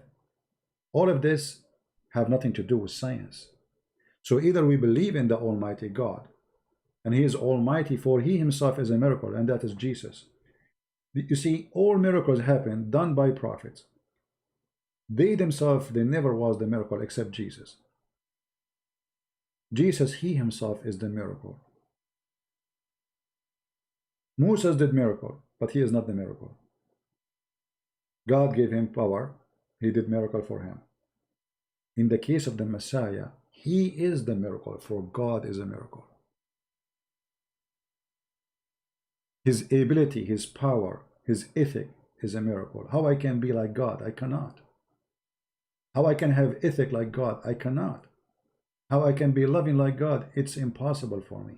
All of this have nothing to do with science. So either we believe in the Almighty God, and he is almighty, for he himself is a miracle, and that is Jesus. You see, all miracles happen done by prophets. They themselves, they never was the miracle except Jesus. Jesus, he himself is the miracle. Moses did miracle, but he is not the miracle. God gave him power. He did miracle for him. In the case of the Messiah, he is the miracle, for God is a miracle. His ability, his power, his ethic is a miracle. How I can be like God? I cannot. How I can have ethic like God? I cannot. How I can be loving like God? It's impossible for me.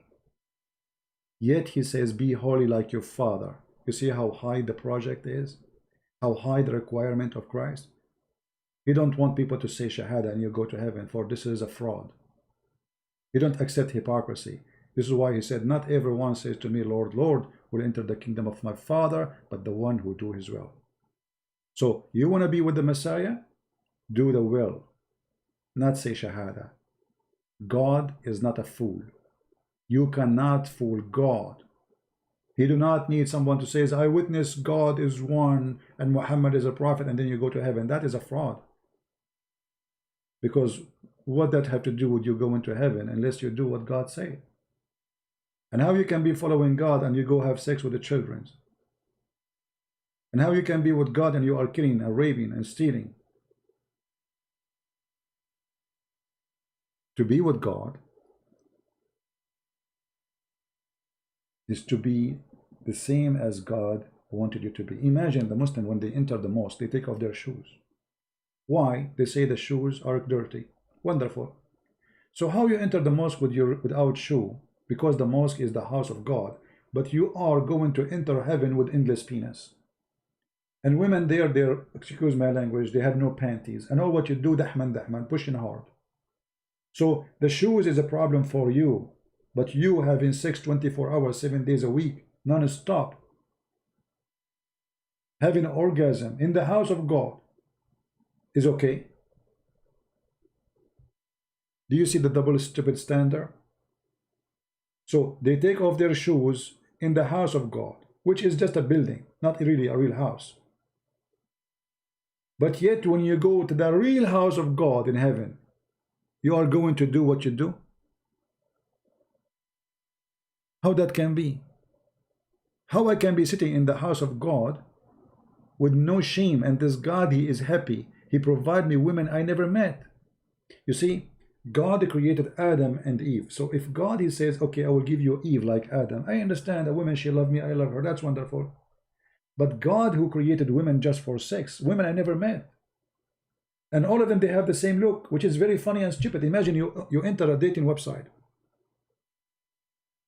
Yet he says, be holy like your Father. You see how high the project is? How high the requirement of Christ? He don't want people to say Shahada and you go to heaven, for this is a fraud. He don't accept hypocrisy. This is why he said, not everyone says to me, Lord, Lord, will enter the kingdom of my Father, but the one who do his will. So you want to be with the Messiah? Do the will, not say Shahada. God is not a fool. You cannot fool God. He do not need someone to say, I witness God is one and Muhammad is a prophet, and then you go to heaven. That is a fraud. Because what that have to do with you going to heaven unless you do what God said? And how you can be following God and you go have sex with the children? And how you can be with God and you are killing and raping and stealing? To be with God is to be the same as God wanted you to be. Imagine the Muslim, when they enter the mosque, they take off their shoes. Why? They say the shoes are dirty. Wonderful. So how you enter the mosque without shoe? Because the mosque is the house of God, but you are going to enter heaven with endless penis. And women there, they're, excuse my language, they have no panties. And all what you do, dahman, pushing hard. So the shoes is a problem for you, but you having sex 24 hours, 7 days a week, non-stop, having an orgasm in the house of God is okay. Do you see the double stupid standard? So they take off their shoes in the house of God, which is just a building, not really a real house. But yet when you go to the real house of God in heaven, you are going to do what you do? How that can be? How I can be sitting in the house of God with no shame, and this God, he is happy. He provide me women I never met. You see, God created Adam and Eve. So if God, he says, okay, I will give you Eve like Adam. I understand a woman, she love me, I love her. That's wonderful. But God, who created women just for sex, women I never met. And all of them, they have the same look, which is very funny and stupid. Imagine you enter a dating website.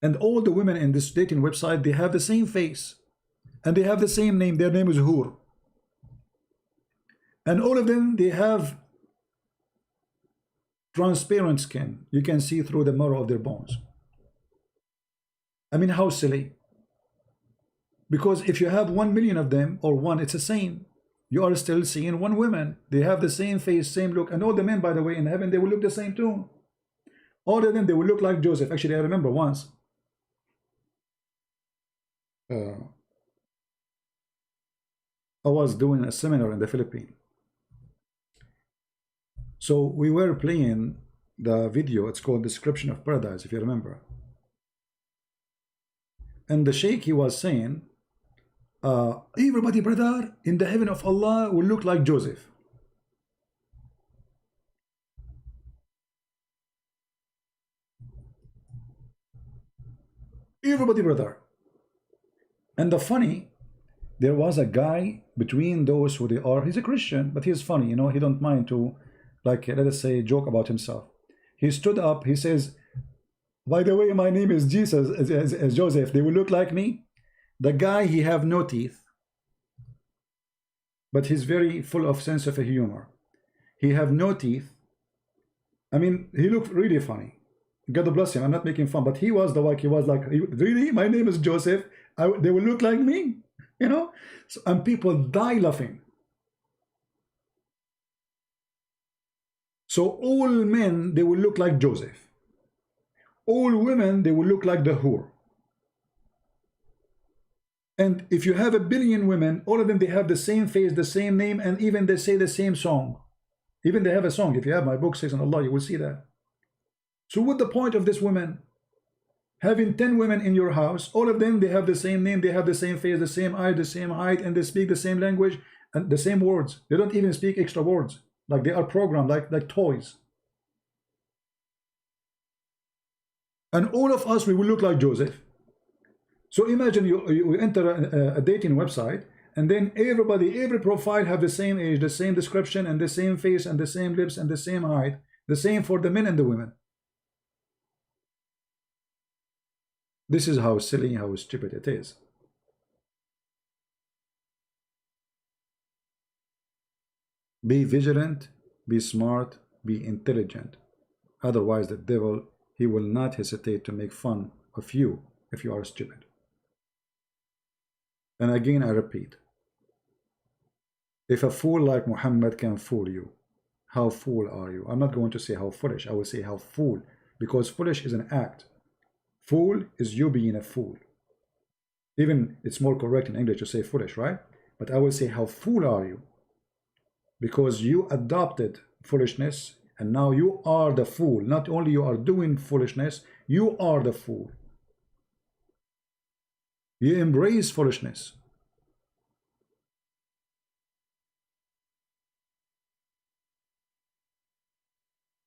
And all the women in this dating website, they have the same face. And they have the same name. Their name is Hur. And all of them, they have transparent skin. You can see through the marrow of their bones. I mean, how silly. Because if you have 1 million of them, or one, it's the same. You are still seeing one woman. They have the same face, same look. And all the men, by the way, in heaven, they will look the same too. All of them, they will look like Joseph. Actually, I remember once. I was doing a seminar in the Philippines. So we were playing the video. It's called Description of Paradise, if you remember. And the Sheikh, he was saying, everybody, brother, in the heaven of Allah will look like Joseph. Everybody, brother. And the funny, there was a guy between those who they are, he's a Christian, but he's funny, you know, he don't mind to, like, let us say, joke about himself. He stood up, he says, by the way, my name is Jesus, as Joseph, they will look like me. The guy, he have no teeth, but he's very full of sense of humor. He have no teeth. I mean, he looked really funny. God bless him. I'm not making fun, but he was like, really, my name is Joseph. They will look like me, you know. So, and people die laughing. So all men, they will look like Joseph. All women, they will look like the whore. And if you have 1 billion women, all of them, they have the same face, the same name, and even they say the same song. Even they have a song. If you have my book, Says on Allah, you will see that. So what's the point of this woman? Having 10 women in your house, all of them, they have the same name, they have the same face, the same eye, the same height, and they speak the same language and the same words. They don't even speak extra words. Like they are programmed like toys. And all of us, we will look like Joseph. So imagine you enter a dating website, and then everybody, every profile have the same age, the same description, and the same face, and the same lips, and the same height. The same for the men and the women. This is how silly, how stupid it is. Be vigilant, be smart, be intelligent. Otherwise, the devil, he will not hesitate to make fun of you if you are stupid. And again, I repeat, if a fool like Muhammad can fool you, how fool are you? I'm not going to say how foolish, I will say how fool, because foolish is an act. Fool is you being a fool. Even it's more correct in English to say foolish, right? But I will say how fool are you? Because you adopted foolishness, and now you are the fool. Not only you are doing foolishness, you are the fool. You embrace foolishness.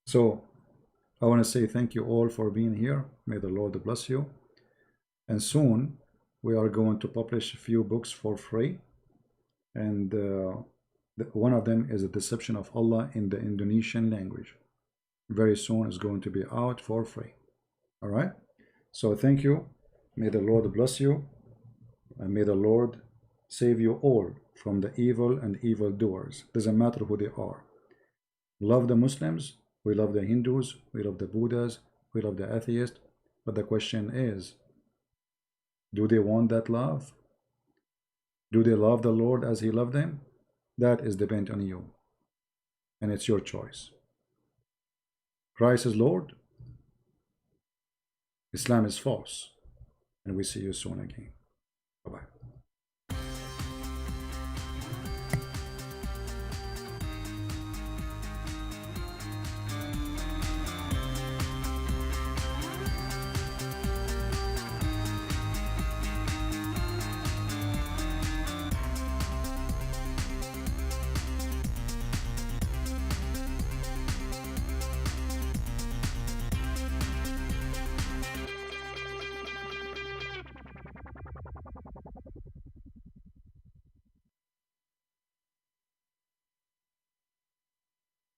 So I want to say thank you all for being here. May the Lord bless you. And soon we are going to publish a few books for free. And one of them is The Deception of Allah in the Indonesian language. Very soon it's going to be out for free. All right. So thank you. May the Lord bless you. And may the Lord save you all from the evil and evildoers. Doesn't matter who they are. Love the Muslims. We love the Hindus. We love the Buddhas. We love the atheists. But the question is, do they want that love? Do they love the Lord as He loved them? That is dependent on you. And it's your choice. Christ is Lord. Islam is false. And we see you soon again. Bye-bye.